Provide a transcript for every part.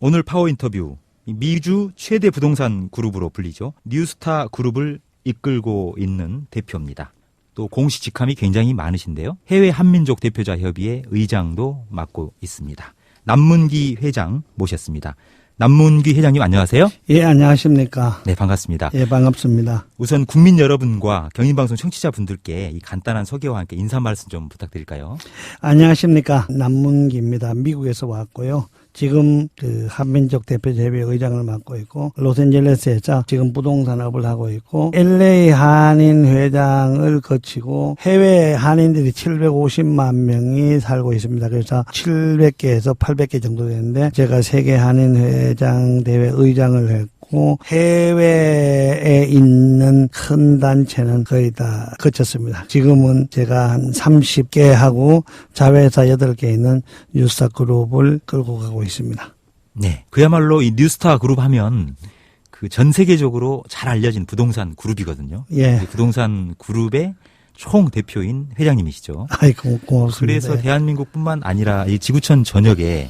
오늘 파워 인터뷰, 미주 최대 부동산 그룹으로 불리죠. 뉴스타 그룹을 이끌고 있는 대표입니다. 또 공식 직함이 굉장히 많으신데요. 해외 한민족 대표자 협의회 의장도 맡고 있습니다. 남문기 회장 모셨습니다. 남문기 회장님 안녕하세요. 예, 안녕하십니까. 네, 반갑습니다. 예, 반갑습니다. 우선 국민 여러분과 경인방송 청취자분들께 이 간단한 소개와 함께 인사 말씀 좀 부탁드릴까요? 안녕하십니까. 남문기입니다. 미국에서 왔고요. 지금 한민족 대표협의회 의장을 맡고 있고 로스앤젤레스에서 지금 부동산업을 하고 있고 LA 한인 회장을 거치고 해외 한인들이 750만 명이 살고 있습니다. 그래서 700개에서 800개 정도 되는데 제가 세계 한인 회장 대회 의장을 했고 해외에 있는 큰 단체는 거의 다 거쳤습니다. 지금은 제가 한 30개 하고 자회사 8개 있는 뉴스타 그룹을 끌고 가고 있습니다. 네, 그야말로 이 뉴스타 그룹 하면 그 전 세계적으로 잘 알려진 부동산 그룹이거든요. 예. 부동산 그룹의 총 대표인 회장님이시죠. 아이고, 고맙습니다. 그래서 대한민국뿐만 아니라 이 지구촌 전역에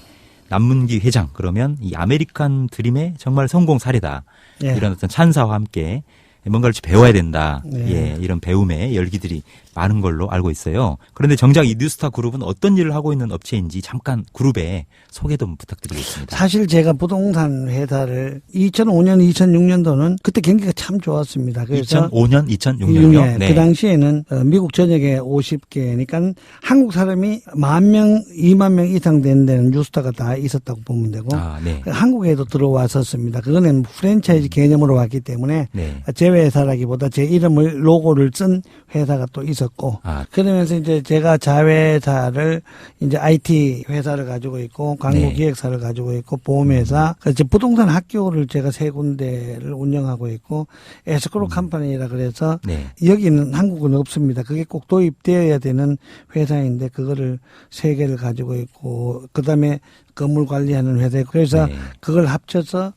남문기 회장 그러면 이 아메리칸 드림의 정말 성공 사례다. 예. 이런 어떤 찬사와 함께 뭔가를 좀 배워야 된다. 예. 예, 이런 배움의 열기들이 많은 걸로 알고 있어요. 그런데 정작 이 뉴스타 그룹은 어떤 일을 하고 있는 업체인지 잠깐 그룹의 소개 좀 부탁드리겠습니다. 사실 제가 부동산 회사를 2005년, 2006년도는 그때 경기가 참 좋았습니다. 그래서 2005년, 2006년요. 네. 그 당시에는 미국 전역에 50개니까 한국 사람이 10,000명, 20,000명 이상 되는 데는 뉴스타가 다 있었다고 보면 되고 네. 한국에도 들어왔었습니다. 그거는 프랜차이즈 개념으로 왔기 때문에 네. 제 회사라기보다 제 이름을 로고를 쓴 회사가 또 있었고 그러면서 이제 제가 자회사를 이제 IT 회사를 가지고 있고 광고기획사를 가지고 있고 보험회사 그래서 부동산 학교를 제가 3군데를 운영하고 있고 에스크로 컴퍼니라 그래서 여기는 한국은 없습니다. 그게 꼭 도입되어야 되는 회사인데 그거를 3개를 가지고 있고 그다음에 건물 관리하는 회사 그래서 그걸 합쳐서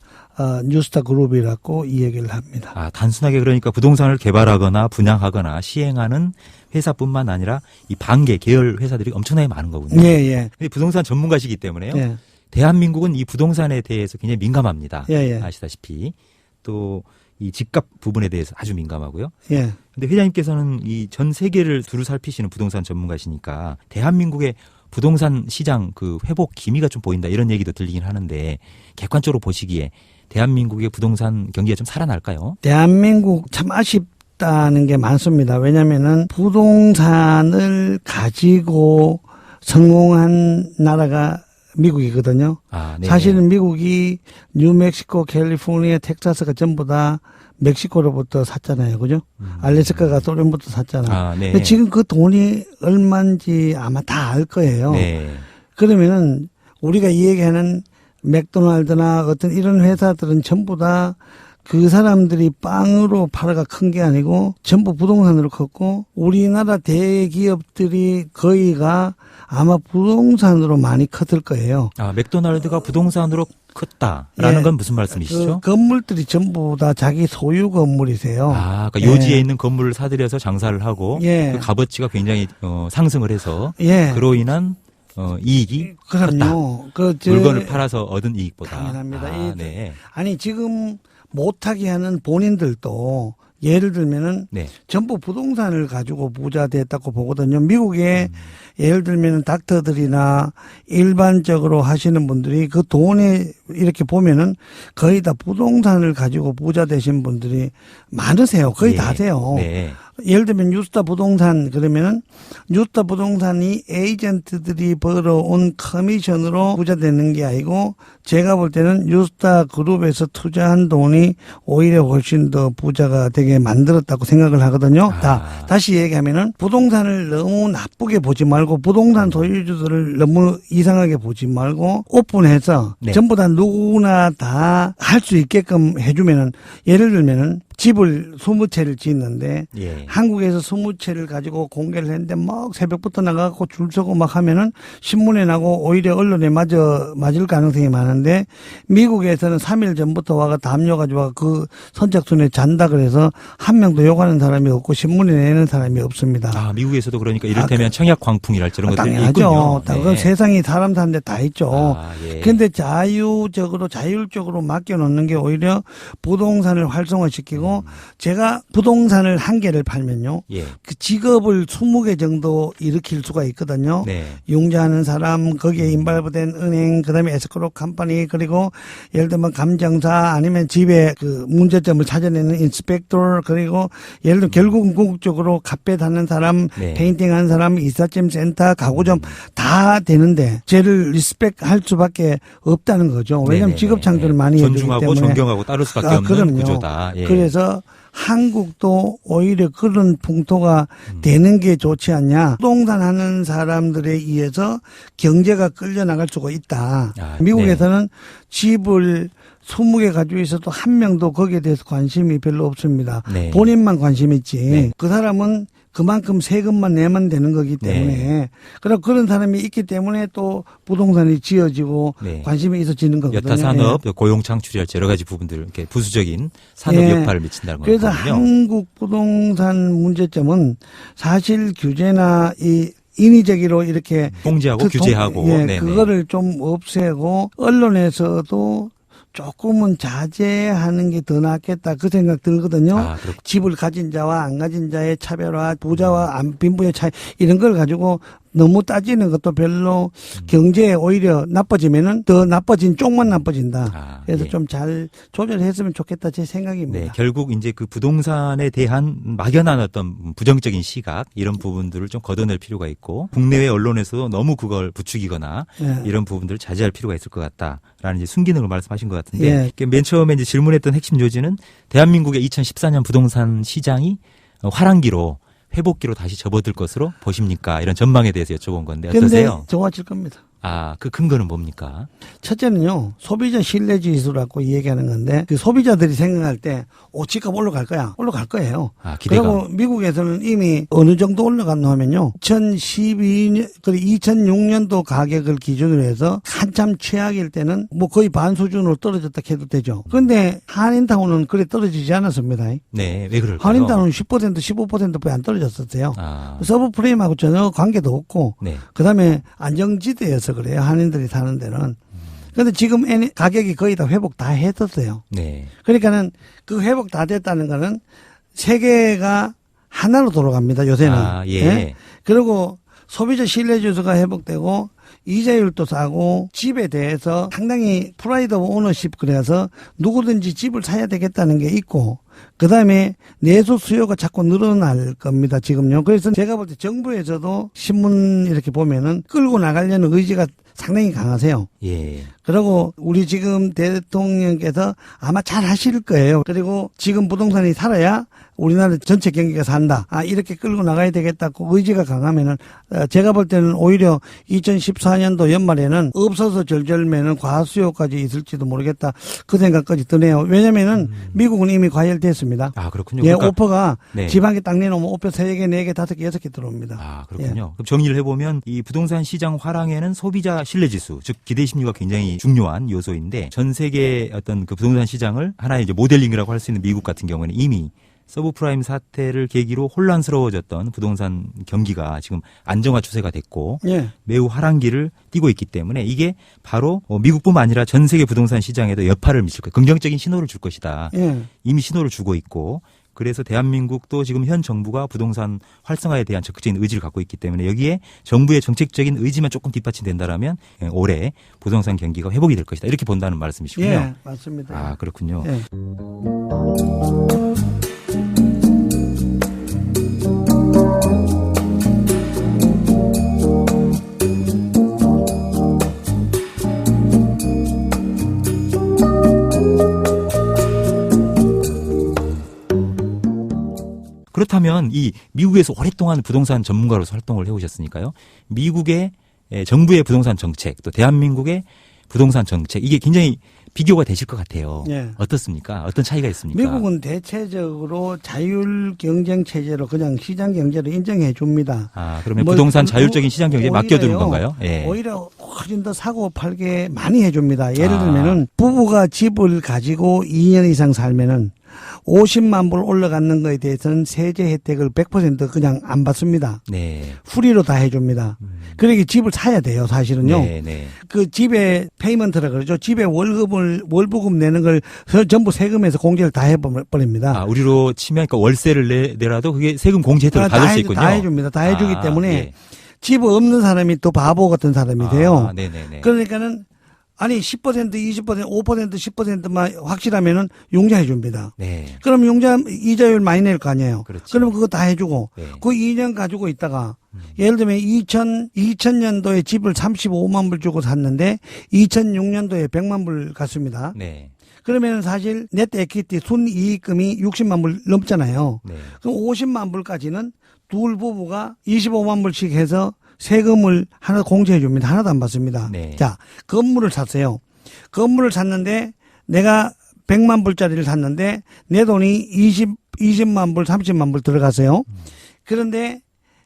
뉴스타 그룹이라고 이 얘기를 합니다. 단순하게 그러니까 부동산을 개발하거나 분양하거나 시행하는 회사뿐만 아니라 이 반개 계열 회사들이 엄청나게 많은 거군요. 예, 예. 근데 부동산 전문가시기 때문에요. 예. 대한민국은 이 부동산에 대해서 굉장히 민감합니다. 예, 예. 아시다시피 또 이 집값 부분에 대해서 아주 민감하고요. 예. 근데 회장님께서는 이 전 세계를 두루 살피시는 부동산 전문가시니까 대한민국의 부동산 시장 그 회복 기미가 좀 보인다 이런 얘기도 들리긴 하는데 객관적으로 보시기에 대한민국의 부동산 경기가 좀 살아날까요? 대한민국 참 아쉽다는 게 많습니다. 왜냐면은 부동산을 가지고 성공한 나라가 미국이거든요. 사실은 미국이 뉴멕시코, 캘리포니아, 텍사스가 전부 다 멕시코로부터 샀잖아요. 그죠? 알래스카가 소련부터 샀잖아요. 근데 지금 그 돈이 얼마인지 아마 다 알 거예요. 그러면은 우리가 이 얘기하는 맥도날드나 어떤 이런 회사들은 전부 다 그 사람들이 빵으로 팔아가 큰 게 아니고 전부 부동산으로 컸고 우리나라 대기업들이 거의가 아마 부동산으로 많이 컸을 거예요. 맥도날드가 부동산으로 컸다라는 건 무슨 말씀이시죠? 그 건물들이 전부 다 자기 소유 건물이세요. 그러니까 요지에 있는 건물을 사들여서 장사를 하고 그 값어치가 굉장히 상승을 해서 그로 인한 이익이 컸다. 물건을 팔아서 얻은 이익보다. 당연합니다. 아니 지금 못하게 하는 본인들도 예를 들면은 전부 부동산을 가지고 부자 됐다고 보거든요. 미국에 예를 들면은 닥터들이나 일반적으로 하시는 분들이 그 돈에 이렇게 보면은 거의 다 부동산을 가지고 부자 되신 분들이 많으세요. 거의 다세요. 예를 들면 뉴스타 부동산 그러면은 뉴스타 부동산이 에이전트들이 벌어온 커미션으로 부자 되는 게 아니고 제가 볼 때는 뉴스타 그룹에서 투자한 돈이 오히려 훨씬 더 부자가 되게 만들었다고 생각을 하거든요. 다시 얘기하면은 부동산을 너무 나쁘게 보지 말고 부동산 소유주들을 너무 이상하게 보지 말고 오픈해서 전부 다 누구나 다 할 수 있게끔 해주면은 예를 들면은 집을 20채를 짓는데 예. 한국에서 20채를 가지고 공개를 했는데 막 새벽부터 나가고 줄 서고 막 하면은 신문에 나고 오히려 언론에 맞을 가능성이 많은데 미국에서는 3일 전부터 와가 담요가지고 그 선착순에 잔다 그래서 한 명도 욕하는 사람이 없고 신문에 내는 사람이 없습니다. 아, 미국에서도 그러니까 이를테면 청약 광풍이랄지 이런 것들이 당연하죠. 있군요. 그건 세상이 사람 사는데 다 있죠. 예. 그런데 자율적으로 맡겨놓는 게 오히려 부동산을 활성화시키고 제가 부동산을 한 개를 팔면요. 예. 그 직업을 20개 정도 일으킬 수가 있거든요. 네. 융자하는 사람, 거기에 인발부된 은행, 그다음에 에스크로 컴퍼니, 그리고 예를 들면 감정사 아니면 집에 그 문제점을 찾아내는 인스펙터, 그리고 예를 들면 결국은 궁극적으로 카페 다는 사람, 네. 페인팅하는 사람, 이삿짐 센터, 가구점 다 되는데 쟤를 리스펙할 수밖에 없다는 거죠. 왜냐하면 네네네. 직업 창출을 많이 해주기 때문에. 존중하고 존경하고 따를 수밖에 없는 그럼요. 구조다. 예. 그래서 한국도 오히려 그런 풍토가 되는 게 좋지 않냐. 부동산 하는 사람들에 의해서 경제가 끌려나갈 수가 있다. 아, 미국에서는 집을 20개 가지고 있어도 한 명도 거기에 대해서 관심이 별로 없습니다. 네. 본인만 관심 있지. 네. 그 사람은 그만큼 세금만 내면 되는 거기 때문에. 네. 그리고 그런 사람이 있기 때문에 또 부동산이 지어지고 네. 관심이 있어지는 거거든요. 여타 산업, 고용 창출이랄지 여러 가지 부분들 이렇게 부수적인 산업 예. 여파를 미친다는 그래서 거거든요. 한국 부동산 문제점은 사실 규제나 이 인위적으로 이렇게 통제하고 규제하고 예, 네네. 그거를 좀 없애고 언론에서도 조금은 자제하는 게 더 낫겠다 그 생각 들거든요. 아, 그렇군요. 집을 가진 자와 안 가진 자의 차별화, 부자와 빈부의 차이 이런 걸 가지고 너무 따지는 것도 별로 경제에 오히려 나빠지면은 더 나빠진 쪽만 나빠진다. 아, 그래서 예. 좀 잘 조절했으면 좋겠다 제 생각입니다. 네, 결국 이제 그 부동산에 대한 막연한 어떤 부정적인 시각 이런 부분들을 좀 걷어낼 필요가 있고 국내외 언론에서도 너무 그걸 부추기거나 예. 이런 부분들을 자제할 필요가 있을 것 같다라는 이제 순기능을 말씀하신 것 같은데 예. 맨 처음에 이제 질문했던 핵심 요지는 대한민국의 2014년 부동산 시장이 화랑기로 회복기로 다시 접어들 것으로 보십니까? 이런 전망에 대해서 여쭤본 건데 어떠세요? 근데 좋아질 겁니다. 아, 그 근거는 뭡니까? 첫째는요, 소비자 신뢰 지수라고 얘기하는 건데, 그 소비자들이 생각할 때, 집값 올라갈 거야. 올라갈 거예요. 아, 기대가. 그리고 미국에서는 이미 어느 정도 올라갔나 하면요, 2012년, 그리고 2006년도 가격을 기준으로 해서 한참 최악일 때는 뭐 거의 반 수준으로 떨어졌다 해도 되죠. 그런데 한인타운은 그래 떨어지지 않았습니다. 네, 왜 그럴까요? 한인타운은 10%, 15%뿐이 안 떨어졌었어요. 아, 서브프레임하고 전혀 관계도 없고, 네. 그 다음에 안정지대여서 그래요. 한인들이 사는 데는. 근데 지금 가격이 거의 다 회복 다 했었어요. 네. 그러니까는 그 회복 다 됐다는 거는 세계가 하나로 돌아갑니다. 요새는. 아, 예. 그리고 소비자 신뢰지수가 회복되고 이자율도 싸고 집에 대해서 상당히 프라이드 오브 오너십 그래서 누구든지 집을 사야 되겠다는 게 있고 그다음에 내수 수요가 자꾸 늘어날 겁니다. 지금요. 그래서 제가 볼 때 정부에서도 신문 이렇게 보면은 끌고 나가려는 의지가 상당히 강하세요. 예. 그리고 우리 지금 대통령께서 아마 잘 하실 거예요. 그리고 지금 부동산이 살아야 우리나라 전체 경기가 산다. 이렇게 끌고 나가야 되겠다고 의지가 강하면은 제가 볼 때는 오히려 2014년도 연말에는 없어서 절절매는 과수요까지 있을지도 모르겠다. 그 생각까지 드네요. 왜냐면은 미국은 이미 과열됐습니다. 아, 그렇군요. 예, 그러니까 오퍼가 네. 지방에 딱 내놓으면 오퍼 3개, 4개, 5개, 6개 들어옵니다. 아, 그렇군요. 그럼 정리를 해보면 이 부동산 시장 화랑에는 소비자 신뢰지수, 즉 기대 심리가 굉장히 중요한 요소인데 전 세계 어떤 그 부동산 시장을 하나의 이제 모델링이라고 할 수 있는 미국 같은 경우에는 이미 서브프라임 사태를 계기로 혼란스러워졌던 부동산 경기가 지금 안정화 추세가 됐고 예. 매우 화랑기를 띠고 있기 때문에 이게 바로 미국뿐만 아니라 전 세계 부동산 시장에도 여파를 미칠 거예요. 긍정적인 신호를 줄 것이다. 예. 이미 신호를 주고 있고 그래서 대한민국도 지금 현 정부가 부동산 활성화에 대한 적극적인 의지를 갖고 있기 때문에 여기에 정부의 정책적인 의지만 조금 뒷받침된다라면 올해 부동산 경기가 회복이 될 것이다. 이렇게 본다는 말씀이시군요. 예, 맞습니다. 아, 그렇군요. 예. 그렇다면 이 미국에서 오랫동안 부동산 전문가로서 활동을 해오셨으니까요. 미국의 정부의 부동산 정책 또 대한민국의 부동산 정책 이게 굉장히 비교가 되실 것 같아요. 예. 어떻습니까? 어떤 차이가 있습니까? 미국은 대체적으로 자율 경쟁 체제로 그냥 시장 경제를 인정해 줍니다. 아, 그러면 부동산 자율적인 시장 경제에 맡겨두는 건가요? 예. 오히려 훨씬 더 사고 팔게 많이 해줍니다. 예를 들면은 부부가 집을 가지고 2년 이상 살면은 50만 불 올라가는 거에 대해서는 세제 혜택을 100% 그냥 안 받습니다. 네. 프리로 다 해줍니다. 그러니까 집을 사야 돼요, 사실은요. 네, 네. 그 집에 페이먼트라 그러죠. 집에 월부금 내는 걸 전부 세금에서 공제를 다 해버립니다. 아, 우리로 치면 그러니까 월세를 내라도 그게 세금 공제 혜택을 받을 수 있군요. 다 해줍니다. 다 해주기 때문에 예. 집 없는 사람이 또 바보 같은 사람이 돼요. 네네네. 그러니까는 아니 10%, 20%, 5%, 10%만 확실하면은 용자해 줍니다. 네. 그럼 용자 이자율 많이 낼 거 아니에요. 그렇죠. 그러면 그거 다 해주고 네. 그 2년 가지고 있다가 예를 들면 2000년도에 집을 35만 불 주고 샀는데 2006년도에 100만 불 갔습니다. 네. 그러면 사실 넷 에퀴티 순이익금이 60만 불 넘잖아요. 네. 그럼 50만 불까지는 둘 부부가 25만 불씩 해서 세금을 하나 공제해 줍니다. 하나도 안 받습니다. 네. 자, 건물을 샀어요. 건물을 샀는데 내가 100만 불짜리를 샀는데 내 돈이 20만 불, 30만 불 들어갔어요. 그런데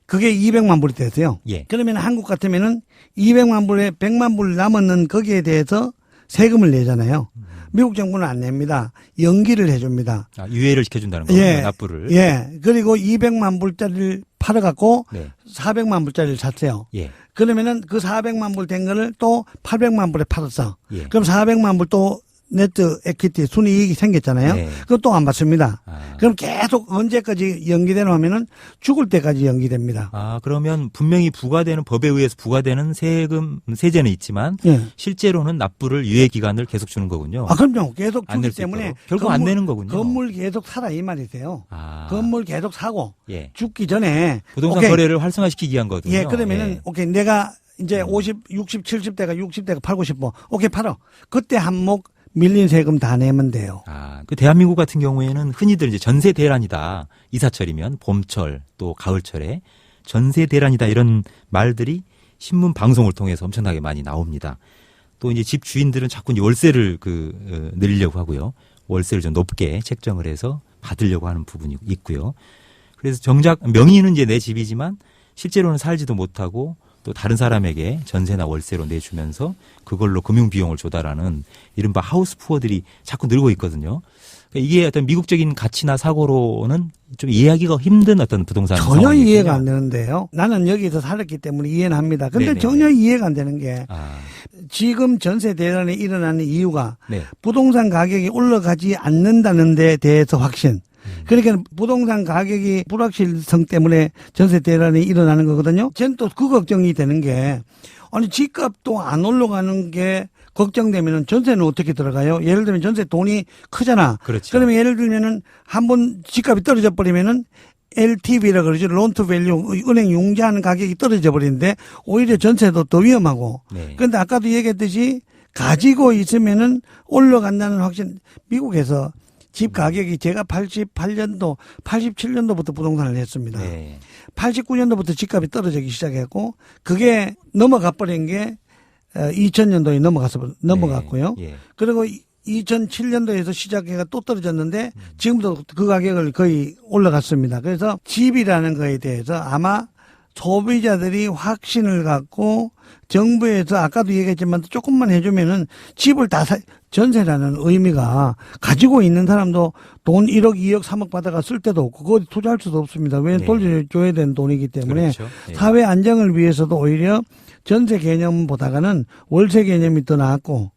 그게 200만 불이 됐어요. 예. 그러면 한국 같으면은 200만 불에 100만 불 남았는 거기에 대해서 세금을 내잖아요. 미국 정부는 안 냅니다. 연기를 해줍니다. 아, 유예를 시켜준다는 거예요. 예. 납부를. 예. 그리고 200만 불짜리를 팔아갖고 네. 400만 불짜리를 샀어요. 예. 그러면은 그 400만 불 된 거를 또 800만 불에 팔았어. 예. 그럼 400만 불 또 네트 에퀴티 순이익이 생겼잖아요. 네. 그것도 안 받습니다. 아. 그럼 계속 언제까지 연기되나 하면은 죽을 때까지 연기됩니다. 아, 그러면 분명히 부과되는 법에 의해서 부과되는 세제는 있지만 예. 실제로는 납부를 유예 기간을 계속 주는 거군요. 아, 그럼요. 계속 안 낼 주기 수 때문에 있도록. 결국 안 내는 거군요. 건물 계속 살아 이 말이세요. 아. 건물 계속 사고 예. 죽기 전에 부동산 오케이. 거래를 활성화시키기 위한 거거든요. 예, 그러면은 예. 오케이 내가 이제 60, 70대가 60대가 팔고 싶어. 오케이 팔어. 그때 한몫 밀린 세금 다 내면 돼요. 아, 그 대한민국 같은 경우에는 흔히들 이제 전세 대란이다. 이사철이면 봄철 또 가을철에 전세 대란이다 이런 말들이 신문 방송을 통해서 엄청나게 많이 나옵니다. 또 이제 집 주인들은 자꾸 이제 월세를 늘리려고 하고요. 월세를 좀 높게 책정을 해서 받으려고 하는 부분이 있고요. 그래서 정작 명의는 이제 내 집이지만 실제로는 살지도 못하고 또 다른 사람에게 전세나 월세로 내주면서 그걸로 금융비용을 조달하는 이른바 하우스 푸어들이 자꾸 늘고 있거든요. 그러니까 이게 어떤 미국적인 가치나 사고로는 좀 이해하기가 힘든 어떤 부동산 전혀 상황이거든요. 이해가 안 되는데요. 나는 여기서 살았기 때문에 이해는 합니다. 근데 네네네. 전혀 이해가 안 되는 게 아, 지금 전세 대란이 일어나는 이유가 네. 부동산 가격이 올라가지 않는다는 데 대해서 확신. 그러니까 부동산 가격이 불확실성 때문에 전세 대란이 일어나는 거거든요. 저는 또 그 걱정이 되는 게 아니 집값도 안 올라가는 게 걱정되면은 전세는 어떻게 들어가요? 예를 들면 전세 돈이 크잖아. 그렇죠. 그러면 예를 들면은 한번 집값이 떨어져 버리면은 LTV라 그러죠. 론 투 밸류 은행 융자하는 가격이 떨어져 버리는데 오히려 전세도 더 위험하고. 네. 그런데 아까도 얘기했듯이 가지고 있으면은 올라간다는 확신. 미국에서 집 가격이 제가 88년도, 87년도부터 부동산을 했습니다. 네. 89년도부터 집값이 떨어지기 시작했고 그게 넘어가 버린 게 2000년도에 넘어갔고요. 네. 예. 그리고 2007년도에서 시작해가 또 떨어졌는데 지금도 그 가격을 거의 올라갔습니다. 그래서 집이라는 거에 대해서 아마 소비자들이 확신을 갖고 정부에서 아까도 얘기했지만 조금만 해주면은 집을 다 전세라는 의미가 가지고 있는 사람도 돈 1억, 2억, 3억 받아가 쓸 데도 없고 그거 투자할 수도 없습니다. 왜냐하면 돌려줘야 되는 돈이기 때문에 그렇죠. 네. 사회 안정을 위해서도 오히려 전세 개념보다는 월세 개념이 더 나았고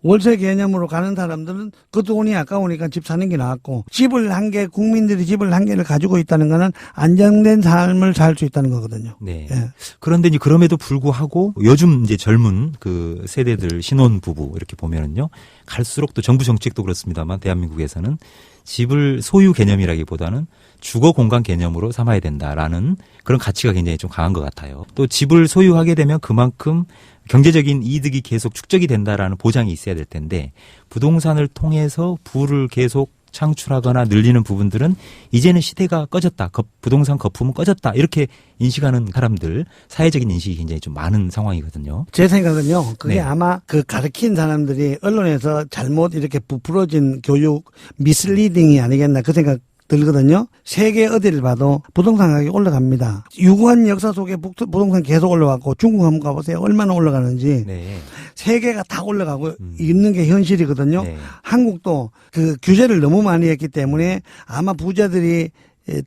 월세 개념으로 가는 사람들은 그 돈이 아까우니까 집 사는 게 나았고 집을 한 개, 국민들이 집을 한 개를 가지고 있다는 거는 안정된 삶을 살 수 있다는 거거든요. 네. 예. 그런데 이제 그럼에도 불구하고 요즘 이제 젊은 그 세대들 신혼부부 이렇게 보면은요. 갈수록 또 정부 정책도 그렇습니다만 대한민국에서는 집을 소유 개념이라기보다는 주거 공간 개념으로 삼아야 된다라는 그런 가치가 굉장히 좀 강한 것 같아요. 또 집을 소유하게 되면 그만큼 경제적인 이득이 계속 축적이 된다라는 보장이 있어야 될 텐데 부동산을 통해서 부를 계속 창출하거나 늘리는 부분들은 이제는 시대가 꺼졌다. 부동산 거품은 꺼졌다. 이렇게 인식하는 사람들, 사회적인 인식이 굉장히 좀 많은 상황이거든요. 제 생각은요. 그게 네. 아마 그 가르친 사람들이 언론에서 잘못 이렇게 부풀어진 교육 미슬리딩이 아니겠나 그 생각 들거든요. 세계 어디를 봐도 부동산 가격이 올라갑니다. 유구한 역사 속에 부동산 계속 올라갔고 중국 한번 가보세요. 얼마나 올라가는지. 네. 세계가 다 올라가고 있는 게 현실이거든요. 네. 한국도 그 규제를 너무 많이 했기 때문에 아마 부자들이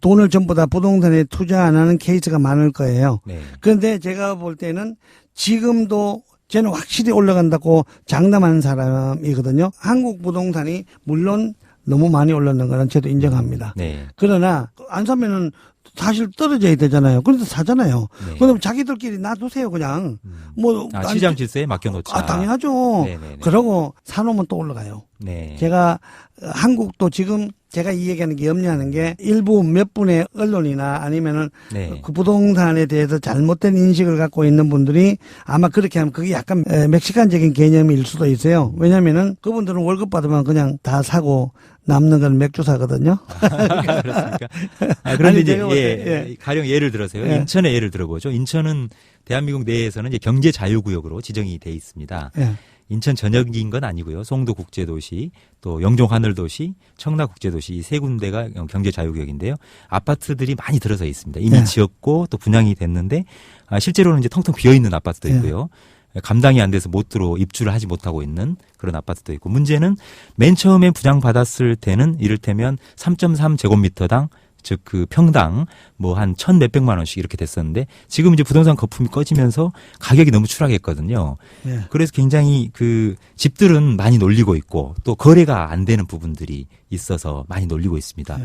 돈을 전부 다 부동산에 투자 안 하는 케이스가 많을 거예요. 네. 그런데 제가 볼 때는 지금도 저는 확실히 올라간다고 장담하는 사람이거든요. 한국 부동산이 물론 너무 많이 올랐는 거는 저도 인정합니다. 네. 그러나 안 사면은 사실 떨어져야 되잖아요. 그래서 사잖아요. 네. 그럼 자기들끼리 놔두세요 그냥. 뭐 시장 질서에 맡겨놓자. 당연하죠. 네네네. 그러고 사놓으면 또 올라가요. 네. 제가 한국도 지금 제가 이 얘기하는 게 염려하는 게 일부 몇 분의 언론이나 아니면은 네. 그 부동산에 대해서 잘못된 인식을 갖고 있는 분들이 아마 그렇게 하면 그게 약간 멕시칸적인 개념일 수도 있어요. 왜냐면은 그분들은 월급 받으면 그냥 다 사고 남는 건 맥주 사거든요. 그렇습니까? 그런데 아니, 이제 제가 예. 가령 예를 들어서요. 예. 인천의 예를 들어보죠. 인천은 대한민국 내에서는 이제 경제 자유구역으로 지정이 돼 있습니다. 예. 인천 전역인 건 아니고요. 송도 국제도시, 또 영종 하늘도시, 청라 국제도시 이 세 군데가 경제 자유구역인데요. 아파트들이 많이 들어서 있습니다. 이미 예. 지었고 또 분양이 됐는데 실제로는 이제 텅텅 비어 있는 아파트도 있고요. 감당이 안 돼서 입주를 하지 못하고 있는 그런 아파트도 있고 문제는 맨 처음에 분양받았을 때는 이를테면 3.3제곱미터당 즉 그 평당 뭐 한 1,몇백만 원씩 이렇게 됐었는데 지금 이제 부동산 거품이 꺼지면서 가격이 너무 추락했거든요. 예. 그래서 굉장히 그 집들은 많이 놀리고 있고 또 거래가 안 되는 부분들이 있어서 많이 놀리고 있습니다.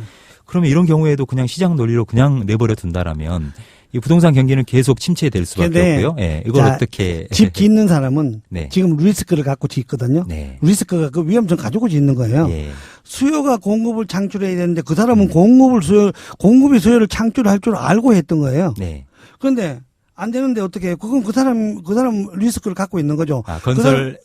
그러면 이런 경우에도 그냥 시장 논리로 그냥 내버려 둔다라면 이 부동산 경기는 계속 침체될 수밖에 없고요. 예, 이걸 어떻게 집 짓는 사람은 네. 지금 리스크를 갖고 짓거든요. 네. 리스크가 그 위험성 가지고 짓는 거예요. 예. 수요가 공급을 창출해야 되는데 그 사람은 공급이 수요를 창출할 줄 알고 했던 거예요. 네. 그런데 안 되는데 어떻게 해요? 그건 그 사람 리스크를 갖고 있는 거죠. 건설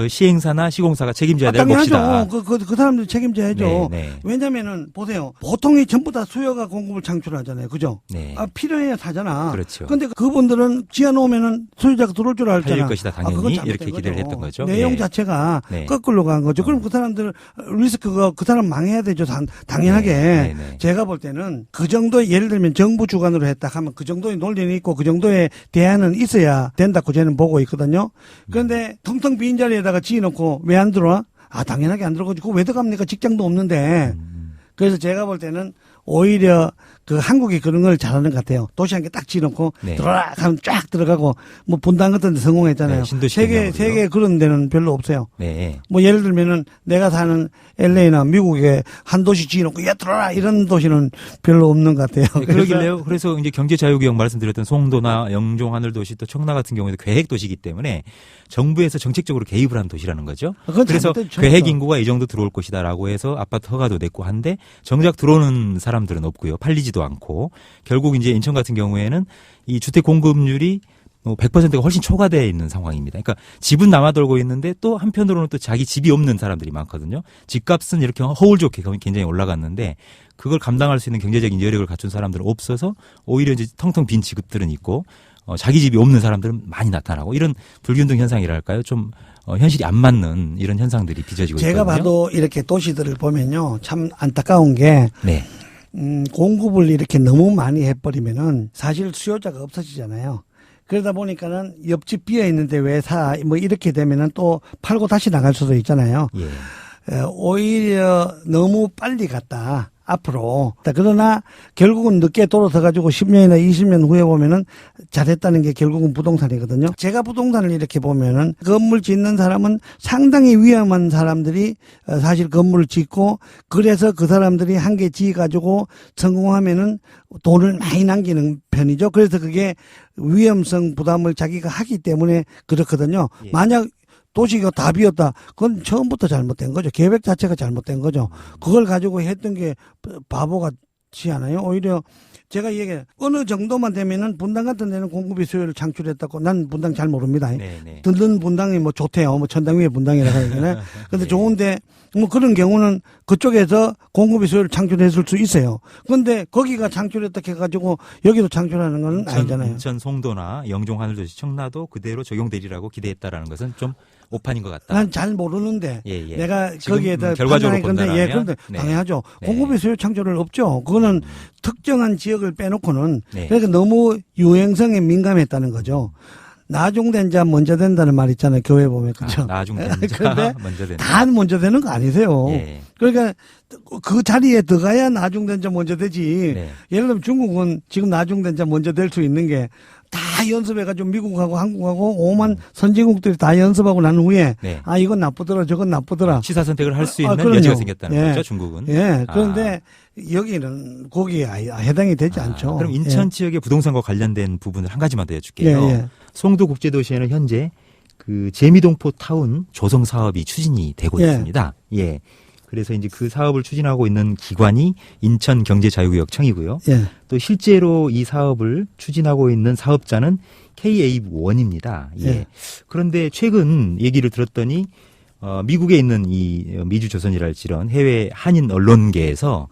시행사나 시공사가 책임져야 될 것이다. 당연하죠. 그 사람들이 책임져야죠. 네, 네. 왜냐면은 보세요. 보통이 전부 다 수요가 공급을 창출하잖아요. 그죠? 네. 필요해야 사잖아. 그렇죠. 근데 그분들은 지어놓으면은 소유자가 들어올 줄 알잖아. 팔릴 것이다 당연히 그건 잘못된 이렇게 기대를 했던 거죠. 내용 예. 자체가 네. 거꾸로 간 거죠. 그럼 그 사람들 리스크가 그 사람 망해야 되죠. 당연하게. 네, 네. 제가 볼 때는 그 정도의 예를 들면 정부 주관으로 했다 하면 그 정도의 논리는 있고 그 정도의 대안은 있어야 된다고 저는 보고 있거든요. 그런데 텅텅 빈 자리에다가 지어놓고 왜 안 들어와? 당연하게 안 들어가지. 그거 왜 들어갑니까? 직장도 없는데. 그래서 제가 볼 때는 오히려 그 한국이 그런 걸 잘하는 것 같아요. 도시 한 개 딱 지어놓고 네. 들어라 하면 쫙 들어가고 뭐 분당 같은 데 성공했잖아요. 네, 신도시 세계 개념으로요. 그런 데는 별로 없어요. 네. 뭐 예를 들면은 내가 사는 LA나 미국에 한 도시 지어놓고 야 들어라 이런 도시는 별로 없는 것 같아요. 네, 그러길래요. 그래서 이제 경제자유구역 말씀드렸던 송도나 영종 하늘도시 또 청라 같은 경우에도 계획도시이기 때문에 정부에서 정책적으로 개입을 한 도시라는 거죠. 그래서 계획 인구가 이 정도 들어올 것이다라고 해서 아파트 허가도 냈고 한데 정작 들어오는 사람들은 없고요. 팔리지도 않고 결국 이제 인천 같은 경우에는 이 주택 공급률이 100%가 훨씬 초과되어 있는 상황입니다. 그러니까 집은 남아돌고 있는데 또 한편으로는 또 자기 집이 없는 사람들이 많거든요. 집값은 이렇게 허울 좋게 굉장히 올라갔는데 그걸 감당할 수 있는 경제적인 여력을 갖춘 사람들은 없어서 오히려 이제 텅텅 빈 지급들은 있고 자기 집이 없는 사람들은 많이 나타나고 이런 불균등 현상이랄까요? 좀 현실이 안 맞는 이런 현상들이 빚어지고 있거든요. 제가 봐도 이렇게 도시들을 보면요. 참 안타까운 게 네. 공급을 이렇게 너무 많이 해버리면은 사실 수요자가 없어지잖아요. 그러다 보니까는 옆집 비어 있는데 왜 사? 뭐 이렇게 되면은 또 팔고 다시 나갈 수도 있잖아요. 예. 오히려 너무 빨리 갔다. 앞으로. 그러나 결국은 늦게 돌아서 가지고 10년이나 20년 후에 보면은 잘했다는 게 결국은 부동산이거든요. 제가 부동산을 이렇게 보면은 건물 짓는 사람은 상당히 위험한 사람들이 사실 건물을 짓고 그래서 그 사람들이 한 개 지어 가지고 성공하면은 돈을 많이 남기는 편이죠. 그래서 그게 위험성 부담을 자기가 하기 때문에 그렇거든요. 예. 만약 도시가 다 비었다. 그건 처음부터 잘못된 거죠. 계획 자체가 잘못된 거죠. 그걸 가지고 했던 게 바보 같지 않아요? 오히려 제가 얘기해 어느 정도만 되면은 분당 같은 데는 공급이 수요를 창출했다고 난 분당 잘 모릅니다. 네네. 듣는 분당이 뭐 좋대요. 뭐 천당 위에 분당이라고 하니까. 근데 네. 좋은데 뭐 그런 경우는 그쪽에서 공급이 수요를 창출했을 수 있어요. 근데 거기가 창출했다 해가지고 여기도 창출하는 건 아니잖아요. 인천 송도나 영종 하늘도시 청라도 그대로 적용되리라고 기대했다라는 것은 좀 오판인 것 같다. 난 잘 모르는데 예, 예. 내가 지금, 거기에다 결과적으로 판단할 건데 예, 그런데 네. 당연하죠. 네. 공급의 수요 창출은 없죠. 그거는 특정한 지역을 빼놓고는 네. 그러니까 너무 유행성에 민감했다는 거죠. 나중된 자 먼저 된다는 말 있잖아요. 교회 보면 그렇죠. 나중된 자 그런데 먼저 된다. 다 먼저 되는 거 아니세요. 예. 그러니까 그 자리에 들어가야 나중된 자 먼저 되지. 네. 예를 들면 중국은 지금 나중된 자 먼저 될 수 있는 게 다 연습해가지고 미국하고 한국하고 오만 선진국들이 다 연습하고 난 후에 네. 아 이건 나쁘더라 저건 나쁘더라. 취사 선택을 할 수 있는 그럼요. 여지가 생겼다는 예. 거죠, 중국은. 예. 그런데 여기는 거기에 해당이 되지 않죠. 그럼 인천 예. 지역의 부동산과 관련된 부분을 한 가지만 더 예, 여쭐게요. 예. 송도국제도시에는 현재 그 재미동포 타운 조성 사업이 추진이 되고 예. 있습니다. 예. 그래서 이제 그 사업을 추진하고 있는 기관이 인천경제자유구역청이고요. 예. 또 실제로 이 사업을 추진하고 있는 사업자는 KA1입니다. 예. 예. 그런데 최근 얘기를 들었더니 미국에 있는 이 미주조선이랄지런 해외 한인 언론계에서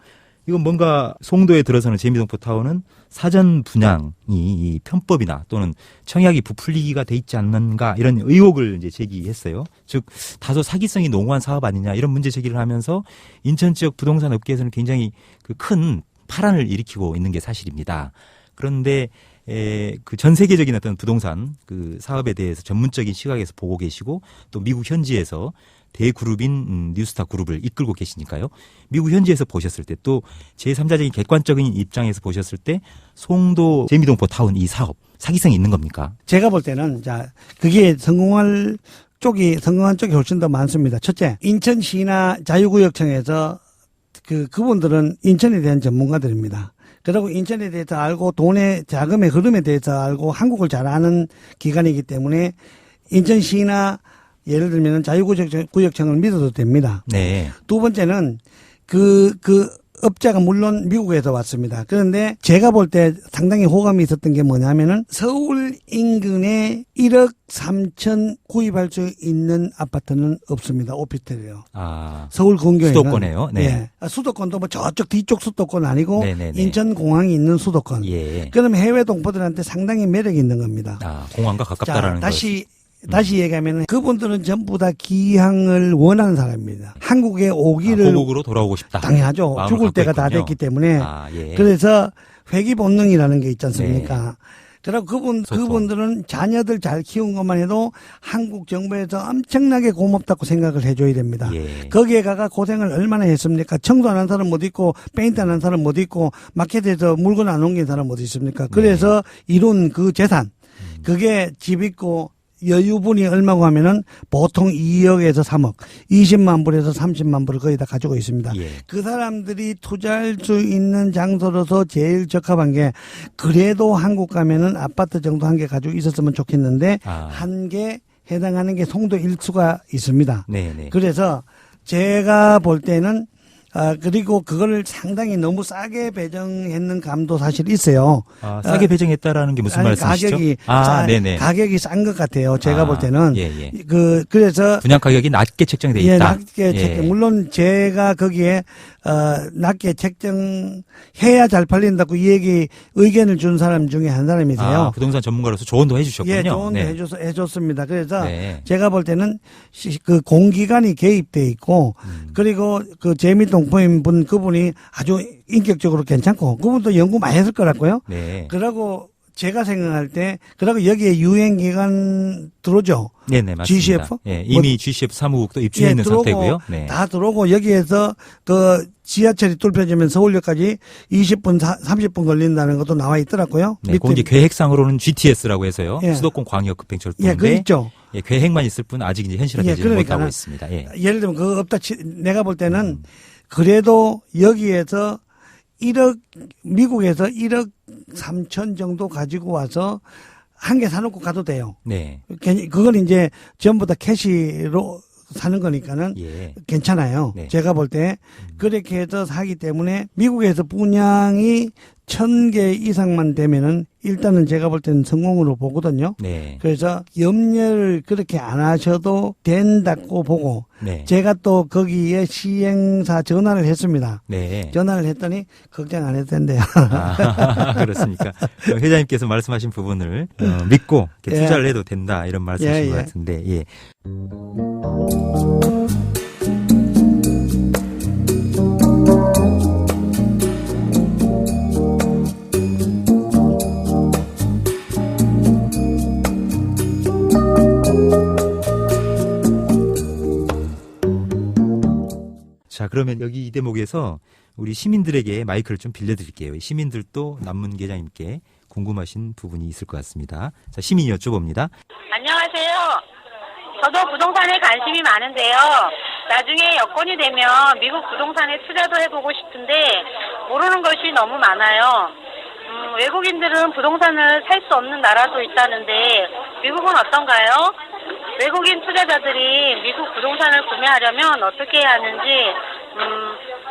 이건 뭔가 송도에 들어서는 재미동포 타운은 사전 분양이 이 편법이나 또는 청약이 부풀리기가 돼 있지 않는가 이런 의혹을 이제 제기했어요. 즉 다소 사기성이 농후한 사업 아니냐 이런 문제 제기를 하면서 인천 지역 부동산 업계에서는 굉장히 그 큰 파란을 일으키고 있는 게 사실입니다. 그런데 그 전 세계적인 어떤 부동산 그 사업에 대해서 전문적인 시각에서 보고 계시고 또 미국 현지에서 대그룹인 뉴스타 그룹을 이끌고 계시니까요. 미국 현지에서 보셨을 때 또 제3자적인 객관적인 입장에서 보셨을 때 송도 재미동포 타운 이 사업 사기성이 있는 겁니까? 제가 볼 때는 자 그게 성공한 쪽이 훨씬 더 많습니다. 첫째, 인천시나 자유구역청에서 그분들은 인천에 대한 전문가들입니다. 그리고 인천에 대해서 알고 돈의 자금의 흐름에 대해서 알고 한국을 잘 아는 기관이기 때문에 인천시나 예를 들면 자유구역청을 믿어도 됩니다. 네. 두 번째는 그 업자가 물론 미국에서 왔습니다. 그런데 제가 볼 때 상당히 호감이 있었던 게 뭐냐면은 서울 인근에 1억 3천 구입할 수 있는 아파트는 없습니다. 오피스텔이요. 서울 근교에는. 수도권에요. 네. 예. 수도권도 뭐 저쪽 뒤쪽 수도권 아니고 네네네. 인천공항이 있는 수도권. 예. 그러면 해외 동포들한테 상당히 매력이 있는 겁니다. 공항과 가깝다라는 거. 다시 얘기하면 그분들은 전부 다 기항을 원하는 사람입니다. 한국에 오기를 고국으로 돌아오고 싶다. 당연하죠. 죽을 때가 다 됐기 때문에. 예. 그래서 회귀 본능이라는 게 있지 않습니까? 네. 그리고 그분들은 자녀들 잘 키운 것만 해도 한국 정부에서 엄청나게 고맙다고 생각을 해줘야 됩니다. 예. 거기에 가가 고생을 얼마나 했습니까? 청소 안 한 사람 못 있고 페인트 안 한 사람 못 있고 마켓에서 물건 안 옮긴 사람 못 있습니까? 그래서 이룬 그 재산 그게 집 있고 여유분이 얼마고 하면은 보통 2억에서 3억, 20만 불에서 30만 불을 거의 다 가지고 있습니다. 예. 그 사람들이 투자할 수 있는 장소로서 제일 적합한 게 그래도 한국 가면은 아파트 정도 한 개 가지고 있었으면 좋겠는데 한 개 해당하는 게 송도 일수가 있습니다. 네네. 그래서 제가 볼 때는 그리고 그걸 상당히 너무 싸게 배정했는 감도 사실 있어요. 싸게 배정했다라는 게 무슨 말씀이시죠? 가격이 네네. 가격이 싼 것 같아요. 제가 볼 때는. 예. 그래서 분양 가격이 낮게 책정돼 있다. 예, 낮게 책정. 물론 제가 거기에 낮게 책정해야 잘 팔린다고 이 의견을 준 사람 중에 한 사람이세요. 부동산 전문가로서 조언도 해주셨군요. 예, 조언도 해줬습니다. 그래서 제가 볼 때는 그 공기관이 개입돼 있고 그리고 그 재미동포인 그분이 아주 인격적으로 괜찮고 그분도 연구 많이 했을 거라고요. 네. 그러고 제가 생각할 때 그리고 여기에 유행기관 들어오죠. 네네, 맞습니다. GCF? 예, 이미 GCF 사무국도 입주해 있는 들어오고 상태고요. 네. 다 들어오고 여기에서 그 지하철이 뚫혀지면 서울역까지 20분, 30분 걸린다는 것도 나와 있더라고요. 네, 거기 계획상으로는 GTS라고 해서요. 예. 수도권 광역급행철도인데. 예, 그 있죠. 예, 계획만 있을 뿐 아직 이제 현실화되지 못하고 있습니다. 예. 예를 들면 그거 없다 내가 볼 때는 그래도 여기에서 미국에서 1억 3천 정도 가지고 와서 한 개 사놓고 가도 돼요. 네. 그건 이제 전부 다 캐시로 사는 거니까는 괜찮아요. 네. 제가 볼 때 그렇게 해서 사기 때문에 미국에서 분양이 1000개 이상만 되면은 일단은 제가 볼 때는 성공으로 보거든요. 네. 그래서 염려를 그렇게 안 하셔도 된다고 보고 네. 제가 또 거기에 시행사 전화를 했습니다. 네. 전화를 했더니 걱정 안 해도 된대요. 그렇습니까? 회장님께서 말씀하신 부분을 믿고 이렇게 투자를 해도 된다 이런 말씀이신 것 같은데. 예. 자, 그러면 여기 이 대목에서 우리 시민들에게 마이크를 좀 빌려드릴게요. 시민들도 남문기 회장님께 궁금하신 부분이 있을 것 같습니다. 자, 시민이 여쭤봅니다. 안녕하세요. 저도 부동산에 관심이 많은데요. 나중에 여건이 되면 미국 부동산에 투자도 해보고 싶은데 모르는 것이 너무 많아요. 외국인들은 부동산을 살 수 없는 나라도 있다는데 미국은 어떤가요? 외국인 투자자들이 미국 부동산을 구매하려면 어떻게 해야 하는지,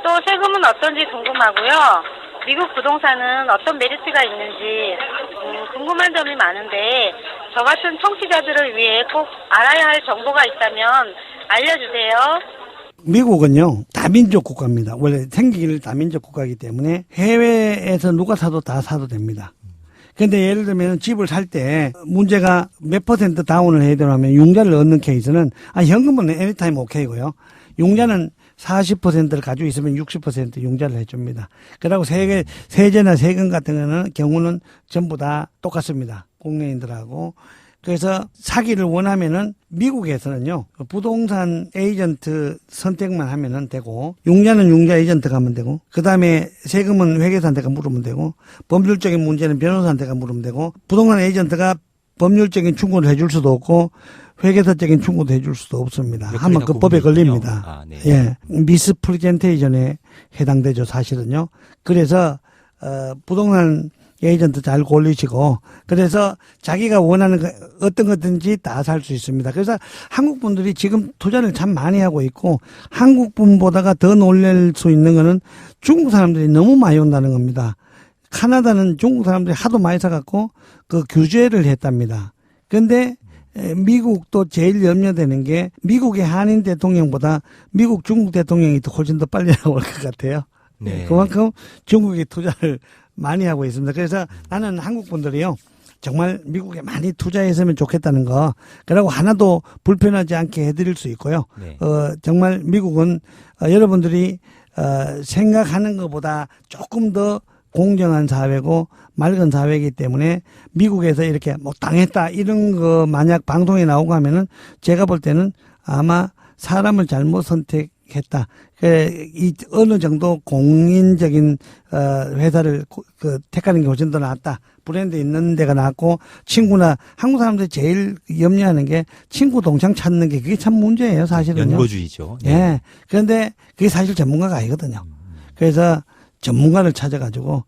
또 세금은 어떤지 궁금하고요. 미국 부동산은 어떤 메리트가 있는지 궁금한 점이 많은데 저 같은 청취자들을 위해 꼭 알아야 할 정보가 있다면 알려주세요. 미국은요, 다민족 국가입니다. 원래 생기기를 다민족 국가이기 때문에 해외에서 누가 사도 다 사도 됩니다. 근데 예를 들면 집을 살 때 문제가 몇 퍼센트 다운을 해야 되냐면 융자를 얻는 케이스는 현금은 애니타임 오케이고요. 융자는 40%를 가지고 있으면 60% 융자를 해줍니다. 그리고 세제나 세금 같은 경우는 전부 다 똑같습니다. 공무원들하고. 그래서 사기를 원하면은 미국에서는요, 부동산 에이전트 선택만 하면은 되고, 융자는 융자 에이전트가 하면 되고, 그 다음에 세금은 회계사한테가 물으면 되고, 법률적인 문제는 변호사한테가 물으면 되고, 부동산 에이전트가 법률적인 충고를 해줄 수도 없고, 회계사적인 충고도 해줄 수도 없습니다. 하면 그 법에 걸립니다. 네. 예. 미스 프레젠테이션에 해당되죠, 사실은요. 그래서, 부동산 에이전트 잘 골리시고, 그래서 자기가 원하는 어떤 거든지 다 살 수 있습니다. 그래서 한국 분들이 지금 투자를 참 많이 하고 있고, 한국 분보다가 더 놀랄 수 있는 거는 중국 사람들이 너무 많이 온다는 겁니다. 카나다는 중국 사람들이 하도 많이 사갖고 그 규제를 했답니다. 근데 미국도 제일 염려되는 게 미국의 한인 대통령보다 미국 중국 대통령이 훨씬 더 빨리 나올 것 같아요. 네. 그만큼 중국이 투자를 많이 하고 있습니다. 그래서 나는 한국 분들이요, 정말 미국에 많이 투자했으면 좋겠다는 거, 그리고 하나도 불편하지 않게 해드릴 수 있고요. 네. 정말 미국은 여러분들이 생각하는 것보다 조금 더 공정한 사회고 맑은 사회이기 때문에 미국에서 이렇게 뭐 당했다 이런 거 만약 방송에 나오고 하면은 제가 볼 때는 아마 사람을 잘못 선택했다. 이 어느 정도 공인적인 회사를 택하는 게 훨씬 더 낫다. 브랜드 있는 데가 낫고, 친구나 한국 사람들이 제일 염려하는 게 친구 동창 찾는 게 그게 참 문제예요, 사실은요. 연고주의죠. 네. 예. 그런데 그게 사실 전문가가 아니거든요. 그래서 전문가를 찾아가지고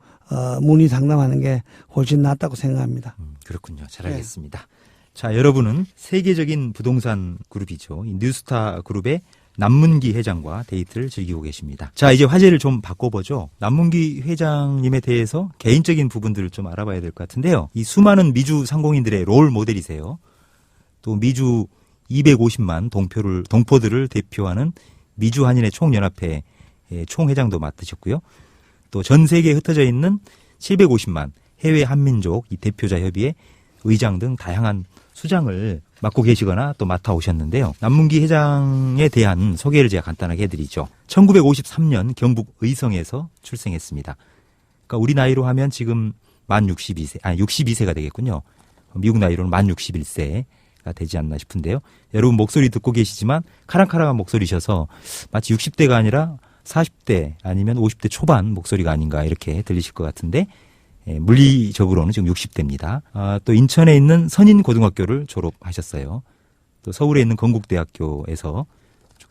문의 상담하는 게 훨씬 낫다고 생각합니다. 그렇군요. 잘 알겠습니다. 자, 여러분은 세계적인 부동산 그룹이죠. 이 뉴스타 그룹의 남문기 회장과 데이트를 즐기고 계십니다. 자, 이제 화제를 좀 바꿔보죠. 남문기 회장님에 대해서 개인적인 부분들을 좀 알아봐야 될 것 같은데요. 이 수많은 미주 상공인들의 롤 모델이세요. 또 미주 250만 동포들을 대표하는 미주 한인의 총연합회 총회장도 맡으셨고요. 또 전 세계에 흩어져 있는 750만 해외 한민족 이 대표자 협의회 의장 등 다양한 수장을 맡고 계시거나 또 맡아오셨는데요. 남문기 회장에 대한 소개를 제가 간단하게 해드리죠. 1953년 경북 의성에서 출생했습니다. 그러니까 우리 나이로 하면 지금 만 62세가 되겠군요. 미국 나이로는 만 61세가 되지 않나 싶은데요. 여러분 목소리 듣고 계시지만 카랑카랑한 목소리셔서 마치 60대가 아니라 40대 아니면 50대 초반 목소리가 아닌가 이렇게 들리실 것 같은데, 물리적으로는 지금 60대입니다. 또 인천에 있는 선인고등학교를 졸업하셨어요. 또 서울에 있는 건국대학교에서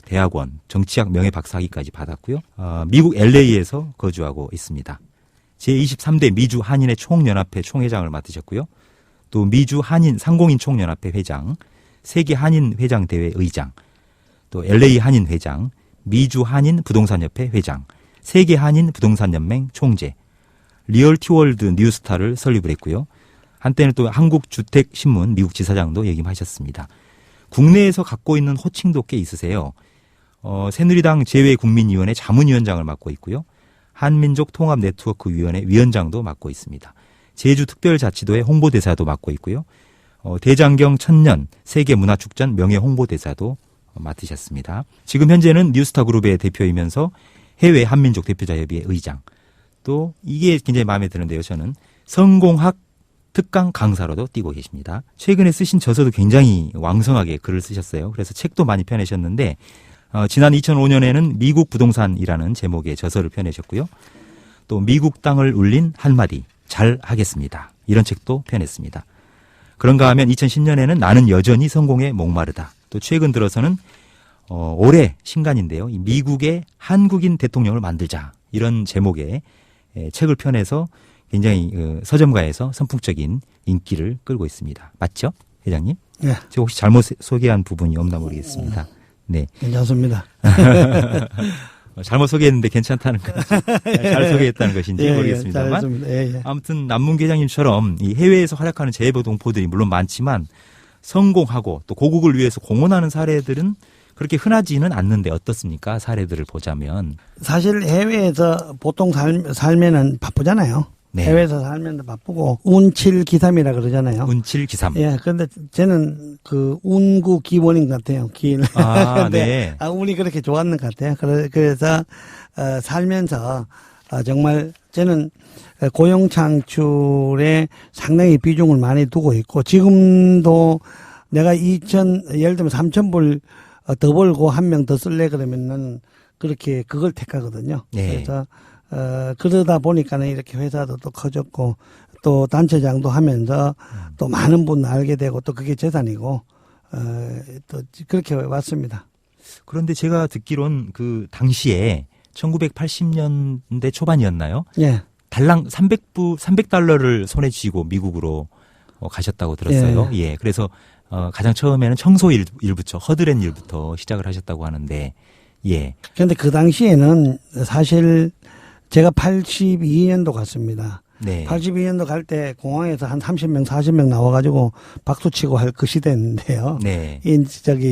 대학원 정치학 명예박사학위까지 받았고요. 미국 LA에서 거주하고 있습니다. 제23대 미주 한인의 총연합회 총회장을 맡으셨고요. 또 미주 한인 상공인 총연합회 회장, 세계 한인 회장 대회 의장, 또 LA 한인 회장, 미주 한인 부동산협회 회장, 세계 한인 부동산연맹 총재, 리얼티월드 뉴스타를 설립을 했고요. 한때는 또 한국주택신문 미국 지사장도 역임하셨습니다. 국내에서 갖고 있는 호칭도 꽤 있으세요. 새누리당 재외국민위원회 자문위원장을 맡고 있고요. 한민족통합네트워크위원회 위원장도 맡고 있습니다. 제주특별자치도의 홍보대사도 맡고 있고요. 대장경 천년 세계문화축전 명예홍보대사도 맡으셨습니다. 지금 현재는 뉴스타그룹의 대표이면서 해외 한민족 대표자협의회 의장, 또 이게 굉장히 마음에 드는데요. 저는 성공학 특강 강사로도 뛰고 계십니다. 최근에 쓰신 저서도 굉장히 왕성하게 글을 쓰셨어요. 그래서 책도 많이 펴내셨는데 지난 2005년에는 미국 부동산이라는 제목의 저서를 펴내셨고요. 또 미국 땅을 울린 한마디 잘 하겠습니다. 이런 책도 펴냈습니다. 그런가 하면 2010년에는 나는 여전히 성공에 목마르다. 또 최근 들어서는 올해 신간인데요. 미국의 한국인 대통령을 만들자. 이런 제목의 책을 펴내서 굉장히 서점가에서 선풍적인 인기를 끌고 있습니다. 맞죠, 회장님? 네. 제가 혹시 잘못 소개한 부분이 없나 모르겠습니다. 네. 괜찮습니다. 잘못 소개했는데 괜찮다는 건지, 잘 소개했다는 것인지 모르겠습니다만. 아무튼 남문기 회장님처럼 이 해외에서 활약하는 재외동포들이 물론 많지만 성공하고 또 고국을 위해서 공헌하는 사례들은 그렇게 흔하지는 않는데 어떻습니까? 사례들을 보자면. 사실 해외에서 보통 살면은 바쁘잖아요. 네. 해외에서 살면 바쁘고 운칠기삼이라 그러잖아요. 운칠기삼. 예, 그런데 저는 그 운구 기원인 것 같아요. 기. 아, 네. 운이 그렇게 좋았는 것 같아요. 그래서 살면서 정말 저는 고용 창출에 상당히 비중을 많이 두고 있고 지금도 내가 예를 들면 3,000불 더 벌고 한 명 더 쓸래 그러면은 그렇게 그걸 택하거든요. 네. 그래서 그러다 보니까는 이렇게 회사도 또 커졌고 또 단체장도 하면서 또 많은 분 알게 되고 또 그게 재산이고 또 그렇게 왔습니다. 그런데 제가 듣기론 그 당시에 1980년대 초반이었나요? 예. 달랑 300달러를 손에 쥐고 미국으로 가셨다고 들었어요. 예. 예. 그래서 가장 처음에는 청소 일부터 허드렛 일부터 시작을 하셨다고 하는데 예. 그런데 그 당시에는 사실 제가 82년도 갔습니다. 네. 82년도 갈 때 공항에서 한 30명, 40명 나와가지고 박수치고 할 그 시대인데요. 네.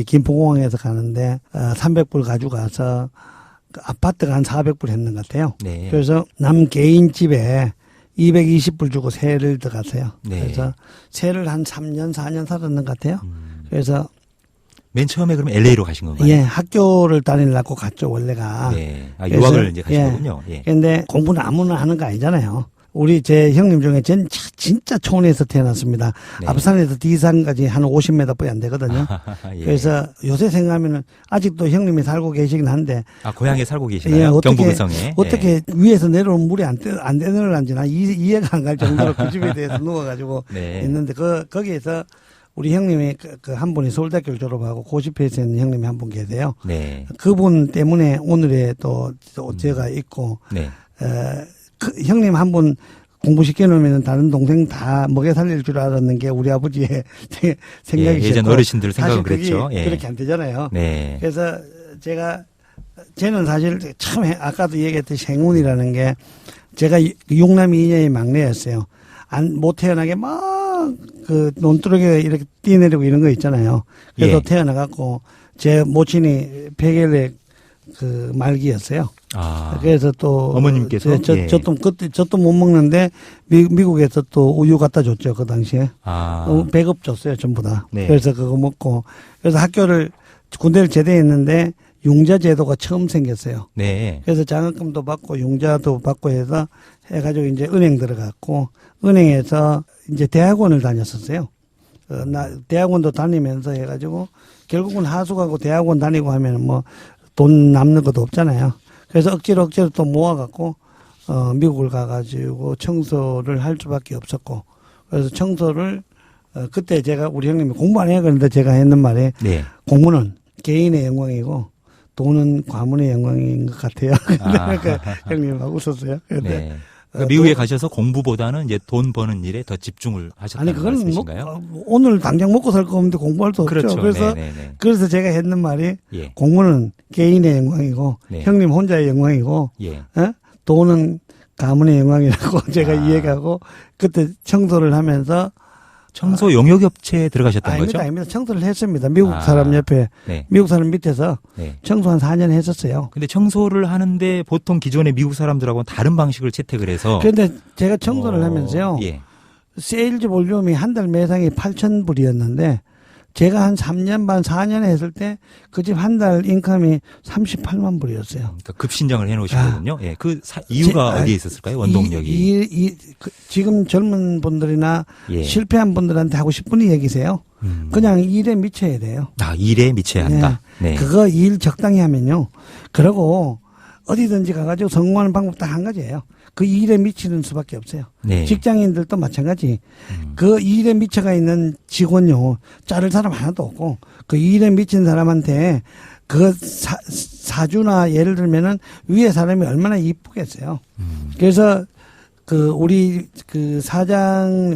김포공항에서 가는데 300불 가지고 그 아파트가 한 400불 했는 것 같아요. 네. 그래서 남 개인 집에 220불 주고 세를 들어갔어요. 네. 그래서 세를 한 3년, 4년 살았는 것 같아요. 그래서 맨 처음에 그럼 LA로 가신 건가요? 예, 학교를 다니려고 갔죠, 원래가. 네. 유학을 이제 가시거든요. 예. 근데 공부는 아무나 하는 거 아니잖아요. 제 형님 중에 전 진짜 촌에서 태어났습니다. 네. 앞산에서 D산까지 한 50m밖에 안 되거든요. 예. 그래서 요새 생각하면은 아직도 형님이 살고 계시긴 한데. 고향에 살고 계시나요? 경북의성에. 어떻게 위에서 내려오면 물이 안 내려오는지 난 이해가 안 갈 정도로 그 집에 대해서 누워가지고 네. 있는데 거기에서 우리 형님이 그 한 분이 서울대학교를 졸업하고 고시패스에 있는 형님이 한 분 계세요. 네. 그분 때문에 오늘의 또 제가 있고. 네. 형님 한 분 공부시켜 놓으면 다른 동생 다 먹여 살릴 줄 알았는 게 우리 아버지의 생각이셨고. 예전 어르신들 생각은 사실 그랬죠. 예. 그렇게 안 되잖아요. 네. 그래서 저는 사실 처음에 아까도 얘기했듯이 행운이라는 게 제가 육남 2녀의 막내였어요. 못 태어나게 막 그 논두렁에 이렇게 뛰어내리고 이런 거 있잖아요. 그래서 예. 태어나갖고 제 모친이 폐결핵 그 말기였어요. 그래서 또 어머님께서 저도 못 먹는데 미국에서 또 우유 갖다 줬죠, 그 당시에. 배급 줬어요, 전부 다. 네. 그래서 그거 먹고 그래서 군대를 제대했는데 융자 제도가 처음 생겼어요. 네. 그래서 장학금도 받고 융자도 받고 해서 해가지고 이제 은행 들어갔고 은행에서 이제 대학원을 다녔었어요. 대학원도 다니면서 해가지고 결국은 하숙하고 대학원 다니고 하면 뭐 돈 남는 것도 없잖아요. 그래서 억지로 또 모아갖고 미국을 가가지고 청소를 할 수밖에 없었고 그래서 청소를 그때 제가 우리 형님이 공부 안 해야 그런데 제가 했는 말에 네. 공부는 개인의 영광이고 돈은 과문의 영광인 것 같아요. 그러니까 형님 막 웃었어요. 네. 미국에 가셔서 공부보다는 이제 돈 버는 일에 더 집중을 하셨다는 말씀이신가요? 오늘 당장 먹고 살 거 없는데 공부할 수 그렇죠. 없죠. 그래서 그래서 제가 했는 말이 공부는 개인의 영광이고 형님 혼자의 영광이고 돈은 가문의 영광이라고 제가 이야기하고 그때 청소를 하면서 청소 용역업체에 들어가셨던 거죠? 아닙니다. 청소를 했습니다. 미국 사람 옆에 네. 미국 사람 밑에서 네. 청소 한 4년 했었어요. 근데 청소를 하는데 보통 기존의 미국 사람들하고는 다른 방식을 채택을 해서 그런데 제가 청소를 하면서요. 예. 세일즈 볼륨이 한 달 매상이 8,000불이었는데 제가 한 3년 반 4년 했을 때 그 집 한 달 인컴이 38만 불이었어요. 그러니까 급신장을 해놓으신 거군요. 예. 그 이유가 어디에 있었을까요? 원동력이. 지금 젊은 분들이나 예. 실패한 분들한테 하고 싶은 얘기세요. 그냥 일에 미쳐야 돼요. 일에 미쳐야 한다. 네. 그거 일 적당히 하면요. 그러고 어디든지 가가지고 성공하는 방법 딱 한 가지예요. 그 일에 미치는 수밖에 없어요. 네. 직장인들도 마찬가지. 그 일에 미쳐가 있는 직원요. 자를 사람 하나도 없고 그 일에 미친 사람한테 그 사주나 예를 들면은 위에 사람이 얼마나 이쁘겠어요. 그래서 우리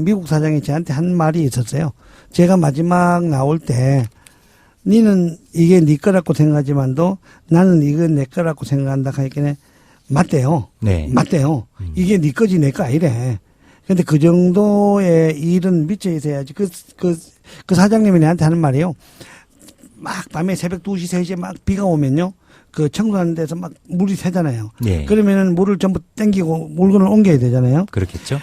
미국 사장이 저한테 한 말이 있었어요. 제가 마지막 나올 때 니는 이게 네 거라고 생각하지만도 나는 이건 내 거라고 생각한다 하니까 맞대요. 네. 맞대요. 이게 네 거지 내 거 아니래. 근데 그 정도의 일은 미쳐 있어야지. 그 사장님이 내한테 하는 말이에요. 막 밤에 새벽 2시, 3시에 막 비가 오면요. 그 청소하는 데서 막 물이 새잖아요. 네. 그러면은 물을 전부 땡기고 물건을 옮겨야 되잖아요. 그렇겠죠.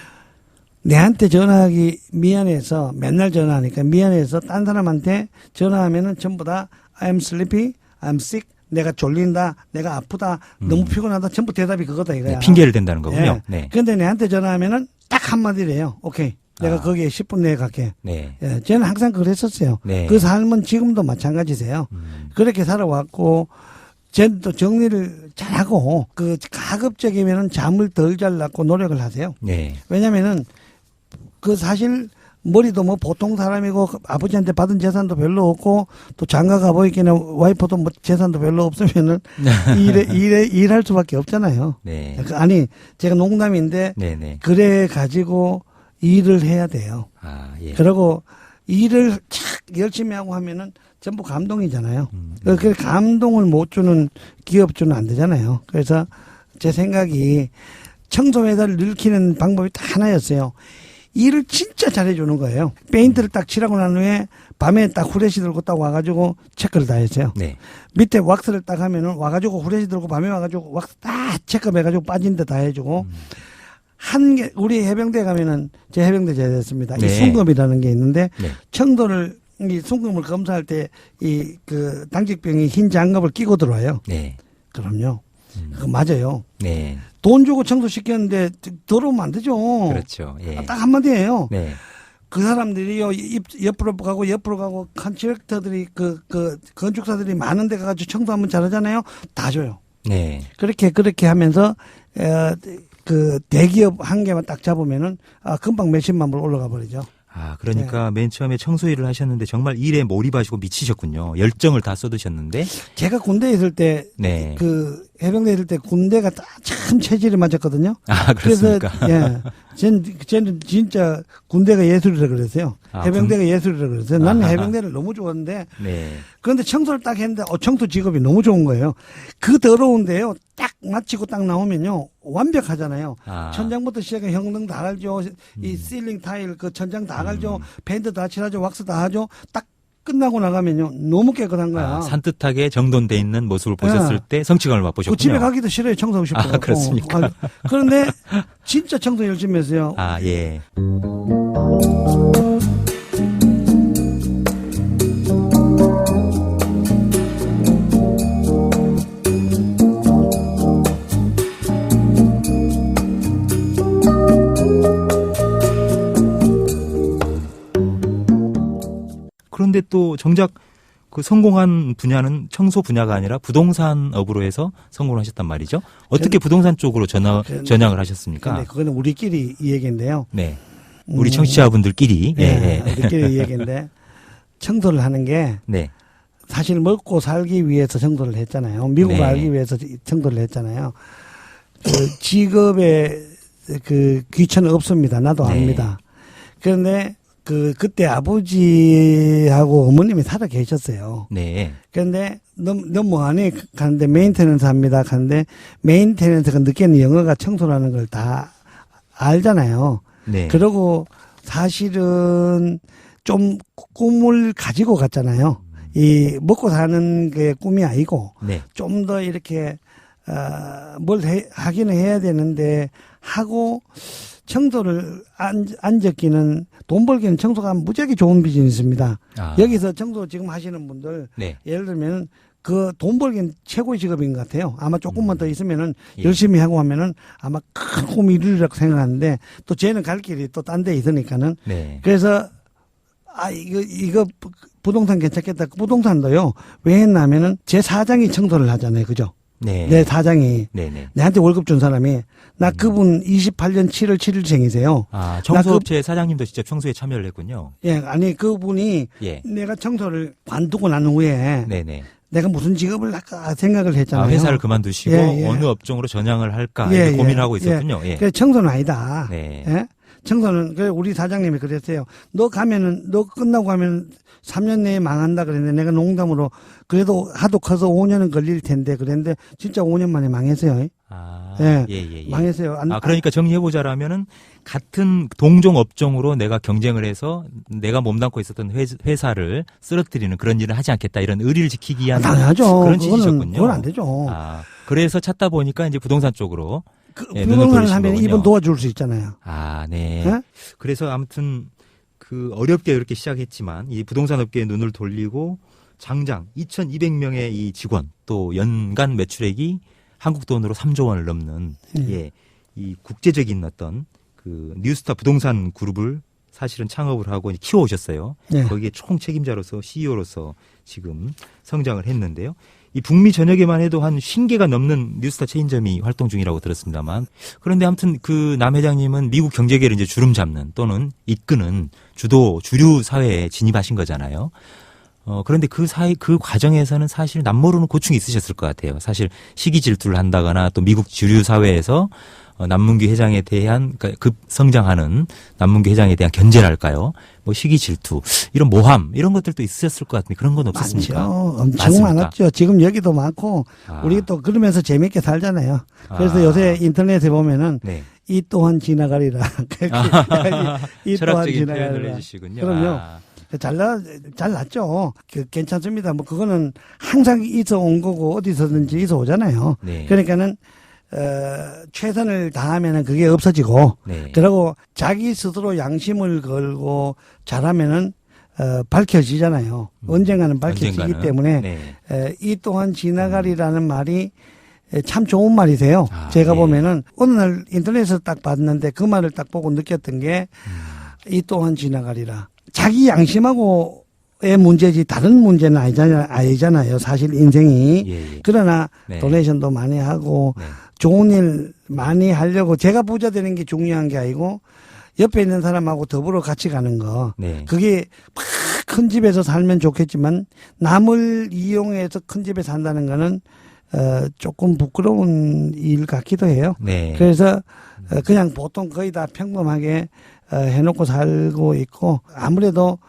내한테 전화하기 미안해서 맨날 전화하니까 미안해서 딴 사람한테 전화하면은 전부 다 I'm sleepy, I'm sick, 내가 졸린다, 내가 아프다, 너무 피곤하다, 전부 대답이 그거다 이거야. 네, 핑계를 댄다는 거군요. 네. 네. 그런데 내한테 전화하면은 딱 한마디래요. 오케이. 내가 거기에 10분 내에 갈게. 네. 예, 저는 항상 그랬었어요. 네. 그 삶은 지금도 마찬가지세요. 그렇게 살아왔고, 쟤는 또 정리를 잘하고, 가급적이면은 잠을 덜 잘라고 노력을 하세요. 네. 왜냐면은, 사실, 머리도 뭐 보통 사람이고, 아버지한테 받은 재산도 별로 없고, 또 장가가 보이기는 와이프도 뭐 재산도 별로 없으면은, 일할 수밖에 없잖아요. 네. 아니, 제가 농담인데, 네네. 그래 가지고 일을 해야 돼요. 예. 그리고 일을 착 열심히 하고 하면은 전부 감동이잖아요. 그 감동을 못 주는 기업주는 안 되잖아요. 그래서 제 생각이 청소회사를 늘리는 방법이 딱 하나였어요. 일을 진짜 잘해주는 거예요. 페인트를 딱 칠하고 난 후에 밤에 딱 후레쉬 들고 딱 와가지고 체크를 다 했어요. 네. 밑에 왁스를 딱 하면은 와가지고 후레쉬 들고 밤에 와가지고 왁스 딱 체크해가지고 빠진 데 다 해주고 우리 해병대 가면은 제 해병대 제대했습니다. 네. 이 순금이라는 게 있는데 네. 청도를 이 순금을 검사할 때 당직병이 흰 장갑을 끼고 들어와요. 네. 그럼요. 그거 맞아요. 네. 돈 주고 청소시켰는데 더러우면 안 되죠. 그렇죠. 예. 딱 한마디예요. 네. 그 사람들이요, 옆으로 가고, 컨트랙터들이, 건축사들이 많은 데 가가지고 청소 한번 잘하잖아요. 다 줘요. 네. 그렇게 하면서, 대기업 한 개만 딱 잡으면은, 금방 몇십만 불 올라가 버리죠. 그러니까 맨 처음에 청소 일을 하셨는데 정말 일에 몰입하시고 미치셨군요. 열정을 다 쏟으셨는데. 제가 군대에 있을 때, 네. 해병대에 있을 때 군대가 참 체질이 맞았거든요. 그렇습니까? 그래서, 쟤는 진짜 군대가 예술이라 그랬어요. 해병대가 예술이라 그랬어요. 나는 해병대를 너무 좋아하는데. 네. 그런데 청소를 딱 했는데, 청소 직업이 너무 좋은 거예요. 그 더러운데요, 딱 마치고 딱 나오면요, 완벽하잖아요. 천장부터 시작해 형등 다 갈죠. 이 실링 타일, 천장 다 갈죠. 펜트 다 칠하죠. 왁스 다 하죠. 딱 끝나고 나가면요, 너무 깨끗한 거야. 산뜻하게 정돈돼 있는 모습을 보셨을 때 성취감을 맛보셨군요. 집에 가기도 싫어요. 청소하고 싶어요. 그렇습니까? 그런데 진짜 청소 열심히 했어요. 예. 그런데 또 정작 그 성공한 분야는 청소 분야가 아니라 부동산업으로 해서 성공을 하셨단 말이죠. 어떻게 부동산 쪽으로 전향을 하셨습니까? 근데 그거는 우리끼리 이 얘기인데요. 네. 우리 청취자분들끼리. 우리끼리 이 얘기인데 청소를 하는 게 네. 사실 먹고 살기 위해서 청소를 했잖아요. 미국을 알기 위해서 청소를 했잖아요. 직업에 귀천은 없습니다. 나도 압니다. 그런데 그때 아버지하고 어머님이 살아 계셨어요. 네. 그런데 너무 안에 가는데 메인테넌스 합니다. 가는데 메인테넌스가 늦게는 영어가 청소라는 걸 다 알잖아요. 네. 그러고 사실은 좀 꿈을 가지고 갔잖아요. 이 먹고 사는 게 꿈이 아니고 네. 좀 더 이렇게 하기는 해야 되는데 하고 청소를 안 적기는 돈 벌기는 청소가 무지하게 좋은 비즈니스입니다. 여기서 청소 지금 하시는 분들 네. 예를 들면 그 돈 벌기는 최고의 직업인 것 같아요. 아마 조금만 더 있으면은 예. 열심히 하고 하면은 아마 큰 꿈이 이루리라고 생각하는데 또 쟤는 갈 길이 또 딴 데 있으니까는 네. 그래서 이거 부동산 괜찮겠다. 부동산도요. 왜 했냐면은 제 사장이 청소를 하잖아요. 그죠? 네. 내 사장이 네네. 내한테 월급 준 사람이 나 그분 28년 7월 7일생이세요. 청소업체 사장님도 직접 청소에 참여를 했군요. 예, 아니 그분이 예. 내가 청소를 관두고 난 후에 네네. 내가 무슨 직업을 할까 생각을 했잖아요. 회사를 그만두시고 예. 어느 업종으로 전향을 할까 예, 이렇게 예. 고민하고 있었군요. 예. 그래 청소는 아니다. 네. 예? 청소는 그래 우리 사장님이 그랬어요. 너 끝나고 가면 3년 내에 망한다 그랬는데 내가 농담으로 그래도 하도 커서 5년은 걸릴 텐데 그랬는데 진짜 5년 만에 망했어요. 예. 망했어요. 그러니까 정리해보자라면은 같은 동종 업종으로 내가 경쟁을 해서 내가 몸담고 있었던 회사를 쓰러뜨리는 그런 일을 하지 않겠다 이런 의리를 지키기 위한 당연하죠. 그런 취지셨군요. 그건 안 되죠. 그래서 찾다 보니까 이제 부동산 쪽으로 부동산을 하면 이분 도와줄 수 있잖아요. 네. 네? 그래서 아무튼 그 어렵게 이렇게 시작했지만 이 부동산 업계에 눈을 돌리고 장장 2,200명의 이 직원 또 연간 매출액이 한국 돈으로 3조 원을 넘는 이 국제적인 어떤 그 뉴스타 부동산 그룹을 사실은 창업을 하고 키워오셨어요. 네. 거기에 총 책임자로서 CEO로서 지금 성장을 했는데요. 이 북미 전역에만 해도 한 50개가 넘는 뉴스타 체인점이 활동 중이라고 들었습니다만 그런데 아무튼 그 남 회장님은 미국 경제계를 이제 주름 잡는 또는 이끄는 주류 사회에 진입하신 거잖아요. 그런데 그 과정에서는 사실 남모르는 고충이 있으셨을 것 같아요. 사실 시기 질투를 한다거나 또 미국 주류 사회에서 남문규 회장에 대한 급성장하는 남문규 회장에 대한 견제랄까요? 뭐 시기 질투 이런 모함 이런 것들도 있으셨을 것 같은데 그런 건 없었습니까? 많죠. 엄청 많았죠. 지금 여기도 많고 우리 또 그러면서 재밌게 살잖아요. 그래서 요새 인터넷에 보면은 이 또한 지나가리라. 이 또한 철학적인 표현을 지나가리라. 해주시군요. 그럼요. 잘 났죠. 괜찮습니다. 뭐 그거는 항상 있어 온 거고 어디서든지 있어 오잖아요. 그러니까는 최선을 다하면은 그게 없어지고 그리고 자기 스스로 양심을 걸고 잘하면은 밝혀지잖아요. 언젠가는 밝혀지기 때문에 이 또한 지나가리라는 말이 참 좋은 말이세요. 제가 보면은 어느 날 인터넷에서 딱 봤는데 그 말을 딱 보고 느꼈던 게 이 또한 지나가리라. 자기 양심하고의 문제지 다른 문제는 아니잖아요. 사실 인생이. 그러나 도네이션도 많이 하고 좋은 일 많이 하려고 제가 부자 되는 게 중요한 게 아니고 옆에 있는 사람하고 더불어 같이 가는 거. 그게 막 큰 집에서 살면 좋겠지만 남을 이용해서 큰 집에 산다는 거는 조금 부끄러운 일 같기도 해요. 그래서 그냥 보통 거의 다 평범하게 해놓고 살고 있고 아무래도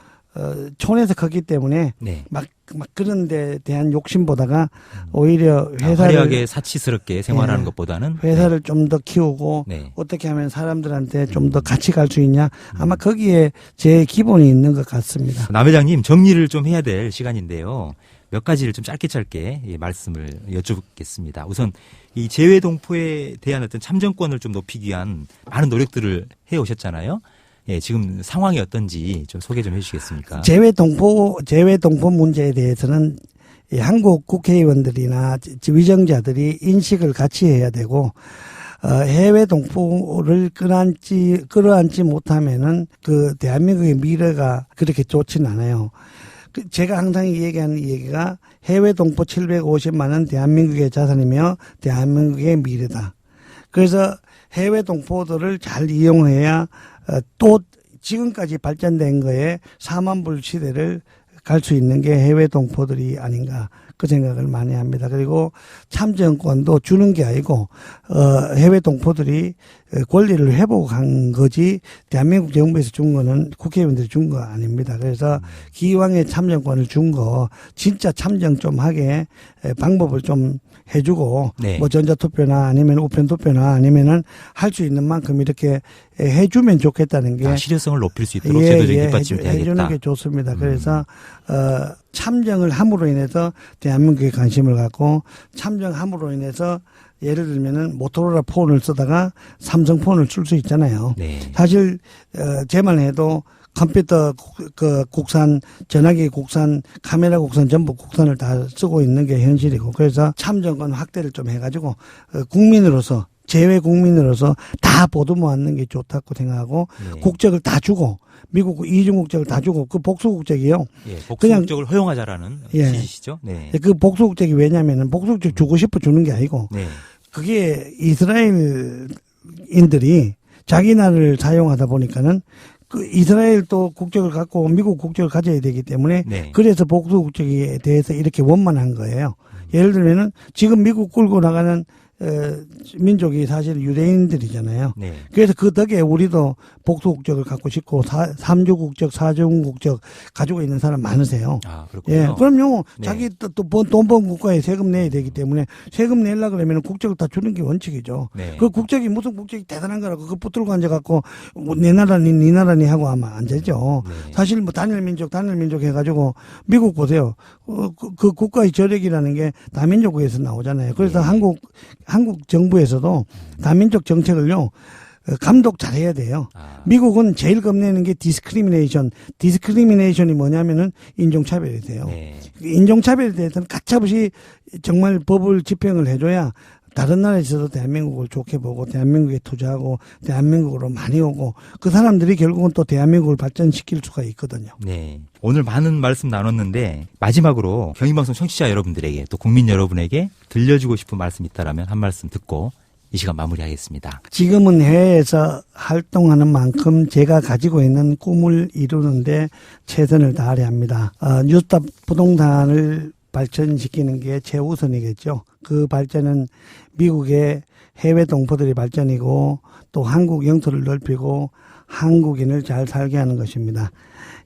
촌에서 컸기 때문에 막 그런 데 대한 욕심보다가 오히려 회사를 화려하게 사치스럽게 생활하는 것보다는 회사를 좀 더 키우고 어떻게 하면 사람들한테 좀 더 같이 갈 수 있냐 아마 거기에 제 기본이 있는 것 같습니다. 남 회장님 정리를 좀 해야 될 시간인데요. 몇 가지를 좀 짧게 말씀을 여쭙겠습니다. 우선 이 재외동포에 대한 어떤 참정권을 좀 높이기 위한 많은 노력들을 해오셨잖아요. 지금 상황이 어떤지 좀 소개 좀 해주시겠습니까? 재외동포 문제에 대해서는 한국 국회의원들이나 위정자들이 인식을 같이 해야 되고 해외 동포를 끌어안지 못하면은 그 대한민국의 미래가 그렇게 좋지는 않아요. 제가 항상 얘기하는 얘기가 해외 동포 750만 원 대한민국의 자산이며 대한민국의 미래다. 그래서 해외 동포들을 잘 이용해야 또 지금까지 발전된 거에 4만 불 시대를 갈 수 있는 게 해외 동포들이 아닌가 그 생각을 많이 합니다. 그리고 참정권도 주는 게 아니고 해외 동포들이 권리를 회복한 거지 대한민국 정부에서 준 거는 국회의원들이 준 거 아닙니다. 그래서 기왕에 참정권을 준 거 진짜 참정 좀 하게 방법을 좀 해주고 네. 뭐 전자투표나 아니면 우편투표나 아니면은 할 수 있는 만큼 이렇게 해주면 좋겠다는 게 실효성을 높일 수 있도록 제도적인 뒷받침이 돼야겠다. 해주는 게 좋습니다. 그래서 참정을 함으로 인해서 대한민국에 관심을 갖고 참정함으로 인해서 예를 들면은 모토로라 폰을 쓰다가 삼성 폰을 쓸 수 있잖아요. 네. 사실 제만 해도 컴퓨터 국산, 전화기 국산, 카메라 국산 전부 국산을 다 쓰고 있는 게 현실이고 그래서 참정권 확대를 좀 해가지고 국민으로서 재외 국민으로서 다 보도 모았는 게 좋다고 생각하고 네. 국적을 다 주고 미국 이중 국적을 다 주고 그 복수 국적이요. 예, 복수 국적을 허용하자라는 예. 취지시죠. 네. 그 복수 국적이 왜냐면은 복수 국적 주고 싶어 주는 게 아니고 네. 그게 이스라엘인들이 자기 나라를 사용하다 보니까는 그 이스라엘 또 국적을 갖고 미국 국적을 가져야 되기 때문에 네. 그래서 복수 국적에 대해서 이렇게 원만한 거예요. 예를 들면은 지금 미국 끌고 나가는 민족이 사실 유대인들이잖아요. 네. 그래서 그 덕에 우리도 복수 국적을 갖고 싶고 3주 국적, 4주 국적 가지고 있는 사람 많으세요. 아, 그렇군요. 예, 그럼요. 네. 자기 돈 번 국가에 세금 내야 되기 때문에 세금 내려 그러면 국적을 다 주는 게 원칙이죠. 네. 그 국적이 무슨 국적이 대단한 거라고 그거 붙들고 앉아갖고 내 나라니 네 나라니 하고 하면 안 되죠. 네. 사실 뭐 단일 민족 해가지고 미국 보세요. 그 국가의 저력이라는 게 다민족에서 나오잖아요. 그래서 네. 한국 정부에서도 다민족 정책을요. 감독 잘해야 돼요. 아. 미국은 제일 겁내는 게 디스크리미네이션이 뭐냐면은 인종차별이 돼요. 네. 인종차별에 대해서는 가차없이 정말 법을 집행을 해줘야 다른 나라에서도 대한민국을 좋게 보고 대한민국에 투자하고 대한민국으로 많이 오고 그 사람들이 결국은 또 대한민국을 발전시킬 수가 있거든요. 네. 오늘 많은 말씀 나눴는데 마지막으로 경인방송 청취자 여러분들에게 또 국민 여러분에게 들려주고 싶은 말씀이 있다라면 한 말씀 듣고 이 시간 마무리하겠습니다. 지금은 해외에서 활동하는 만큼 제가 가지고 있는 꿈을 이루는데 최선을 다하려 합니다. 뉴스타 부동산을 발전시키는 게 최우선이겠죠. 그 발전은 미국의 해외 동포들의 발전이고 또 한국 영토를 넓히고 한국인을 잘 살게 하는 것입니다.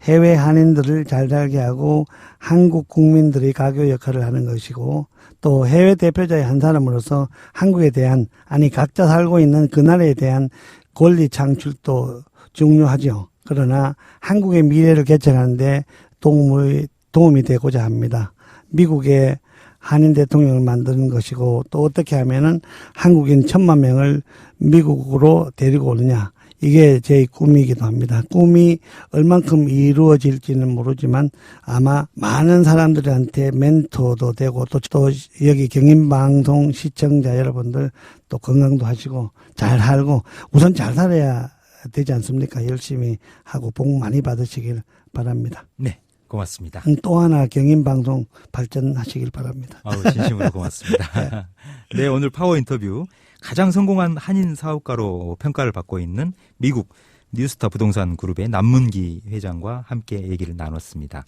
해외 한인들을 잘 살게 하고 한국 국민들의 가교 역할을 하는 것이고 또 해외 대표자의 한 사람으로서 한국에 대한 각자 살고 있는 그 나라에 대한 권리 창출도 중요하죠. 그러나 한국의 미래를 개척하는데 도움이 되고자 합니다. 미국의 한인 대통령을 만드는 것이고 또 어떻게 하면은 한국인 1000만 명을 미국으로 데리고 오느냐. 이게 제 꿈이기도 합니다. 꿈이 얼만큼 이루어질지는 모르지만 아마 많은 사람들한테 멘토도 되고 또 여기 경인방송 시청자 여러분들 또 건강도 하시고 잘 살고 우선 잘 살아야 되지 않습니까? 열심히 하고 복 많이 받으시길 바랍니다. 네. 고맙습니다. 또 하나 경인방송 발전하시길 바랍니다. 진심으로 고맙습니다. 네, 오늘 파워 인터뷰 가장 성공한 한인 사업가로 평가를 받고 있는 미국 뉴스타 부동산 그룹의 남문기 회장과 함께 얘기를 나눴습니다.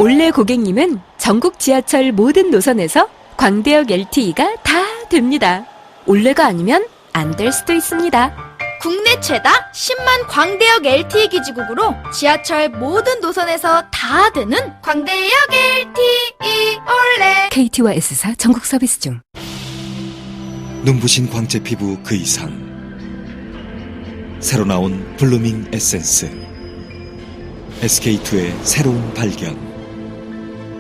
올레 고객님은 전국 지하철 모든 노선에서 광대역 LTE가 다 됩니다. 올레가 아니면 안 될 수도 있습니다. 국내 최다 10만 광대역 LTE 기지국으로 지하철 모든 노선에서 다 되는 광대역 LTE 올레. KT와 S사 전국 서비스 중. 눈부신 광채 피부 그 이상 새로 나온 블루밍 에센스 SK2의 새로운 발견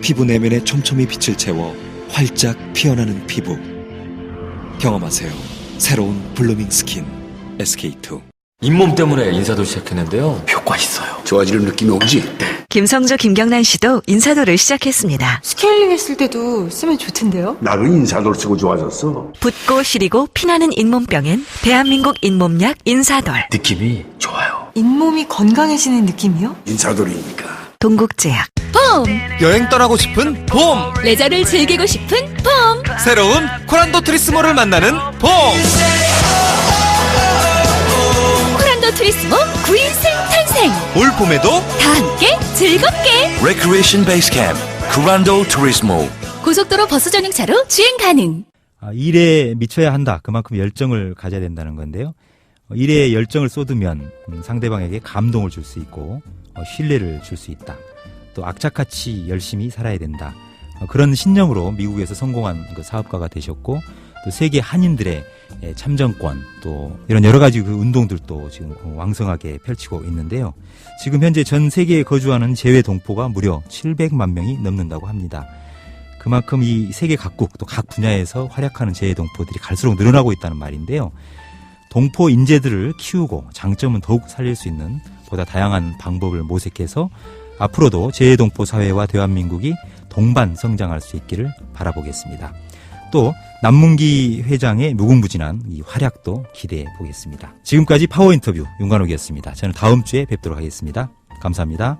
피부 내면에 촘촘히 빛을 채워 활짝 피어나는 피부 경험하세요. 새로운 블루밍 스킨 SK2. 잇몸 때문에 인사도 시작했는데요. 효과 있어요. 좋아지는 느낌이 오지? 김성조, 김경란 씨도 인사도를 시작했습니다. 스케일링 했을 때도 쓰면 좋던데요? 나도 인사도를 쓰고 좋아졌어. 붓고 시리고 피나는 잇몸병엔 대한민국 잇몸약 인사돌. 느낌이 좋아요. 잇몸이 건강해지는 느낌이요? 인사돌이니까. 동국제약. 봄! 여행 떠나고 싶은 봄! 레저를 즐기고 싶은 봄! 새로운 코란도 트리스모를 만나는 봄! 코란도 트리스모 9인승 탄생! 올 봄에도 다 함께 즐겁게! Recreation Base Camp 그란도 투리스모. 고속도로 버스 전용차로 주행 가능. 일에 미쳐야 한다. 그만큼 열정을 가져야 된다는 건데요. 일에 열정을 쏟으면 상대방에게 감동을 줄 수 있고 신뢰를 줄 수 있다. 또 악착같이 열심히 살아야 된다. 그런 신념으로 미국에서 성공한 그 사업가가 되셨고, 또 세계 한인들의 참정권, 또 이런 여러 가지 그 운동들도 지금 왕성하게 펼치고 있는데요. 지금 현재 전 세계에 거주하는 재외 동포가 무려 700만 명이 넘는다고 합니다. 그만큼 이 세계 각국 또 각 분야에서 활약하는 재외 동포들이 갈수록 늘어나고 있다는 말인데요. 동포 인재들을 키우고 장점은 더욱 살릴 수 있는 보다 다양한 방법을 모색해서 앞으로도 재외 동포 사회와 대한민국이 동반 성장할 수 있기를 바라보겠습니다. 또 남문기 회장의 무궁무진한 이 활약도 기대해 보겠습니다. 지금까지 파워 인터뷰 윤관옥이었습니다. 저는 다음 주에 뵙도록 하겠습니다. 감사합니다.